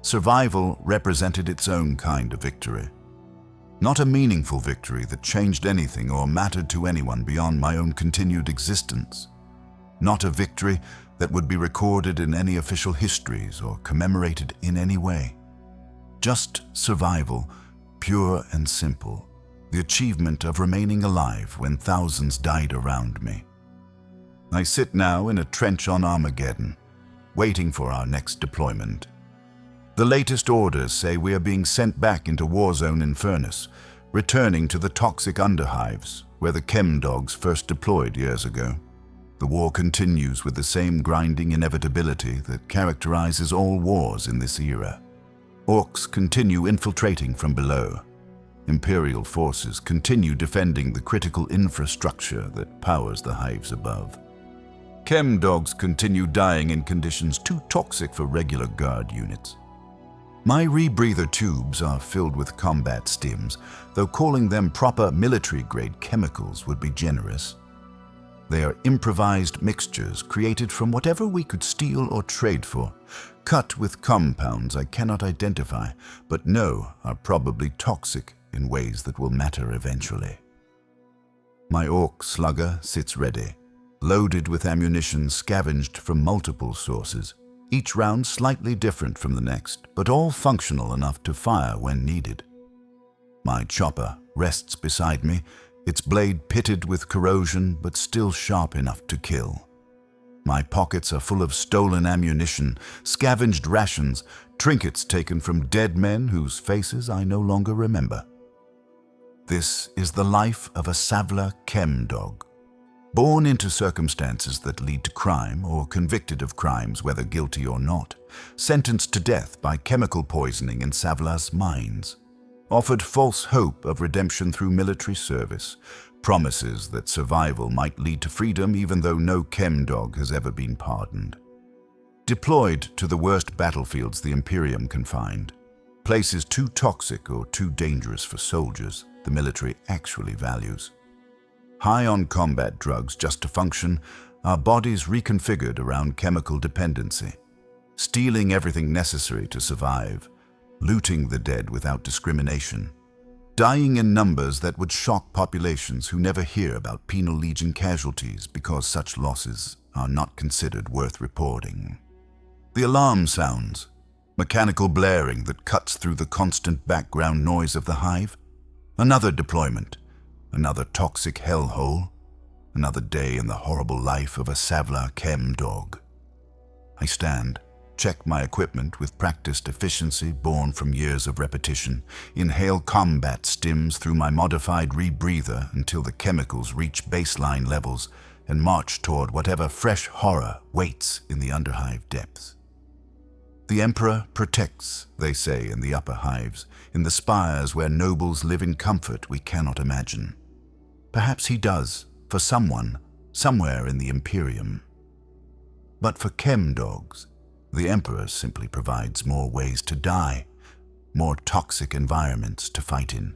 survival represented its own kind of victory. Not a meaningful victory that changed anything or mattered to anyone beyond my own continued existence. Not a victory that would be recorded in any official histories or commemorated in any way. Just survival, pure and simple. The achievement of remaining alive when thousands died around me. I sit now in a trench on Armageddon, waiting for our next deployment. The latest orders say we are being sent back into Warzone Infernus, returning to the toxic underhives where the Chem-Dogs first deployed years ago. The war continues with the same grinding inevitability that characterizes all wars in this era. Orcs continue infiltrating from below. Imperial forces continue defending the critical infrastructure that powers the hives above. Chem-Dogs continue dying in conditions too toxic for regular guard units. My rebreather tubes are filled with combat stims, though calling them proper military-grade chemicals would be generous. They are improvised mixtures created from whatever we could steal or trade for, cut with compounds I cannot identify, but know are probably toxic in ways that will matter eventually. My orc slugger sits ready, loaded with ammunition scavenged from multiple sources, each round slightly different from the next, but all functional enough to fire when needed. My chopper rests beside me, its blade pitted with corrosion but still sharp enough to kill. My pockets are full of stolen ammunition, scavenged rations, trinkets taken from dead men whose faces I no longer remember. This is the life of a Savlar Chem-Dog. Born into circumstances that lead to crime or convicted of crimes whether guilty or not, sentenced to death by chemical poisoning in Savlar's mines, offered false hope of redemption through military service, promises that survival might lead to freedom even though no Chem-Dog has ever been pardoned. Deployed to the worst battlefields the Imperium can find, places too toxic or too dangerous for soldiers the military actually values. High on combat drugs just to function, our bodies reconfigured around chemical dependency, stealing everything necessary to survive, looting the dead without discrimination, dying in numbers that would shock populations who never hear about penal legion casualties because such losses are not considered worth reporting. The alarm sounds, mechanical blaring that cuts through the constant background noise of the hive. Another deployment. Another toxic hellhole, another day in the horrible life of a Savlar Chem-Dog. I stand, check my equipment with practiced efficiency born from years of repetition, inhale combat stims through my modified rebreather until the chemicals reach baseline levels, and march toward whatever fresh horror waits in the underhive depths. The Emperor protects, they say in the upper hives, in the spires where nobles live in comfort we cannot imagine. Perhaps he does, for someone, somewhere in the Imperium. But for Chem-Dogs, the Emperor simply provides more ways to die, more toxic environments to fight in,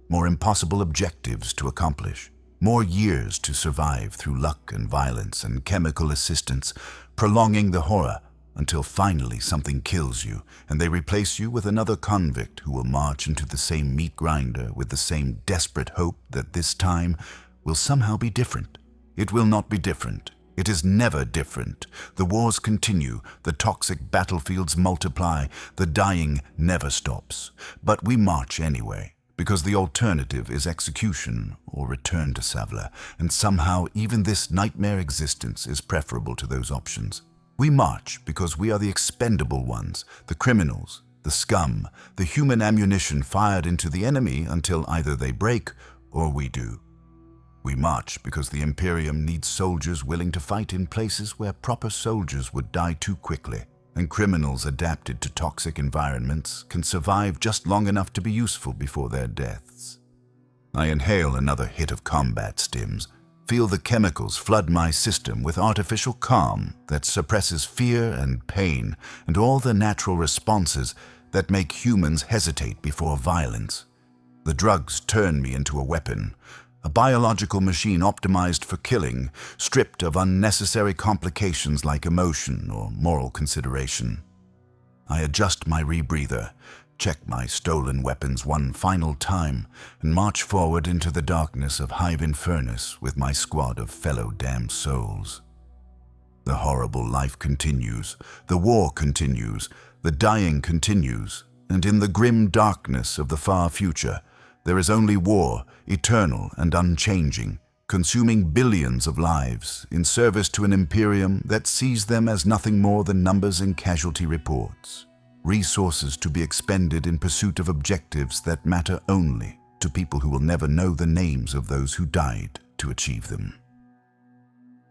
more impossible objectives to accomplish, more years to survive through luck and violence and chemical assistance, prolonging the horror until finally something kills you and they replace you with another convict who will march into the same meat grinder with the same desperate hope that this time will somehow be different. It will not be different. It is never different. The wars continue, the toxic battlefields multiply, the dying never stops. But we march anyway, because the alternative is execution or return to Savlar, and somehow even this nightmare existence is preferable to those options. We march because we are the expendable ones, the criminals, the scum, the human ammunition fired into the enemy until either they break or we do. We march because the Imperium needs soldiers willing to fight in places where proper soldiers would die too quickly, and criminals adapted to toxic environments can survive just long enough to be useful before their deaths. I inhale another hit of combat stims, feel the chemicals flood my system with artificial calm that suppresses fear and pain and all the natural responses that make humans hesitate before violence. The drugs turn me into a weapon, a biological machine optimized for killing, stripped of unnecessary complications like emotion or moral consideration. I adjust my rebreather, check my stolen weapons one final time, and march forward into the darkness of Hive Infernus with my squad of fellow damned souls. The horrible life continues, the war continues, the dying continues, and in the grim darkness of the far future, there is only war, eternal and unchanging, consuming billions of lives in service to an Imperium that sees them as nothing more than numbers in casualty reports, resources to be expended in pursuit of objectives that matter only to people who will never know the names of those who died to achieve them.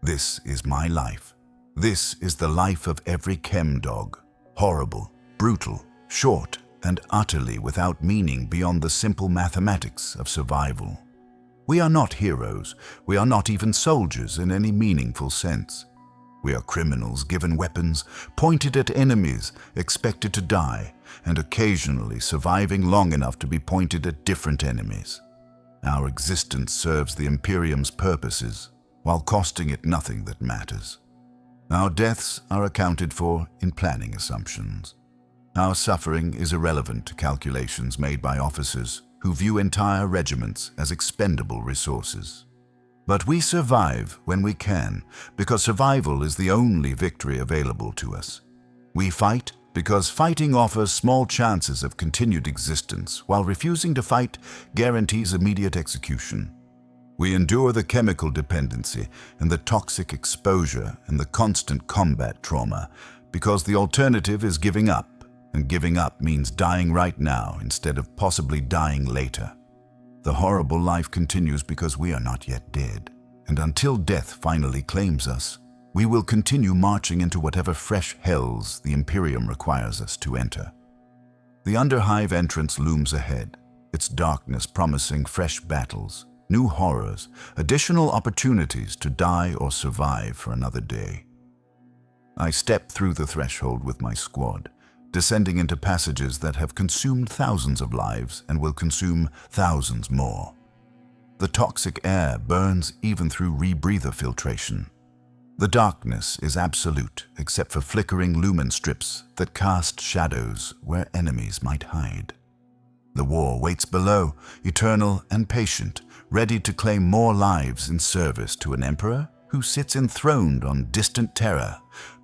This is my life. This is the life of every Chem-Dog. Horrible, brutal, short, and utterly without meaning beyond the simple mathematics of survival. We are not heroes. We are not even soldiers in any meaningful sense. We are criminals given weapons, pointed at enemies, expected to die, and occasionally surviving long enough to be pointed at different enemies. Our existence serves the Imperium's purposes, while costing it nothing that matters. Our deaths are accounted for in planning assumptions. Our suffering is irrelevant to calculations made by officers who view entire regiments as expendable resources. But we survive when we can, because survival is the only victory available to us. We fight because fighting offers small chances of continued existence, while refusing to fight guarantees immediate execution. We endure the chemical dependency and the toxic exposure and the constant combat trauma because the alternative is giving up. And giving up means dying right now instead of possibly dying later. The horrible life continues because we are not yet dead. And until death finally claims us, we will continue marching into whatever fresh hells the Imperium requires us to enter. The Underhive entrance looms ahead, its darkness promising fresh battles, new horrors, additional opportunities to die or survive for another day. I step through the threshold with my squad, descending into passages that have consumed thousands of lives and will consume thousands more. The toxic air burns even through rebreather filtration. The darkness is absolute except for flickering lumen strips that cast shadows where enemies might hide. The war waits below, eternal and patient, ready to claim more lives in service to an emperor who sits enthroned on distant terror,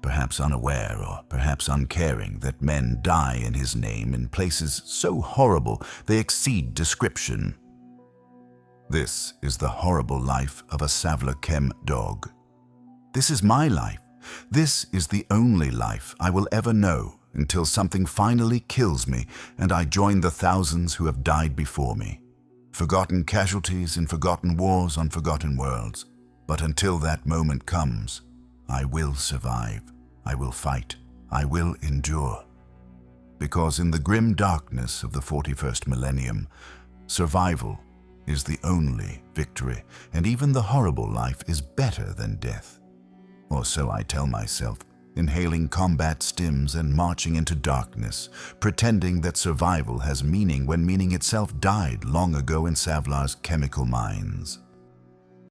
perhaps unaware or perhaps uncaring that men die in his name in places so horrible they exceed description. This is the horrible life of a Savlar Chem-Dog. This is my life. This is the only life I will ever know until something finally kills me and I join the thousands who have died before me. Forgotten casualties in forgotten wars on forgotten worlds. But until that moment comes, I will survive, I will fight, I will endure. Because in the grim darkness of the 41st millennium, survival is the only victory, and even the horrible life is better than death. Or so I tell myself, inhaling combat stims and marching into darkness, pretending that survival has meaning when meaning itself died long ago in Savlar's chemical mines.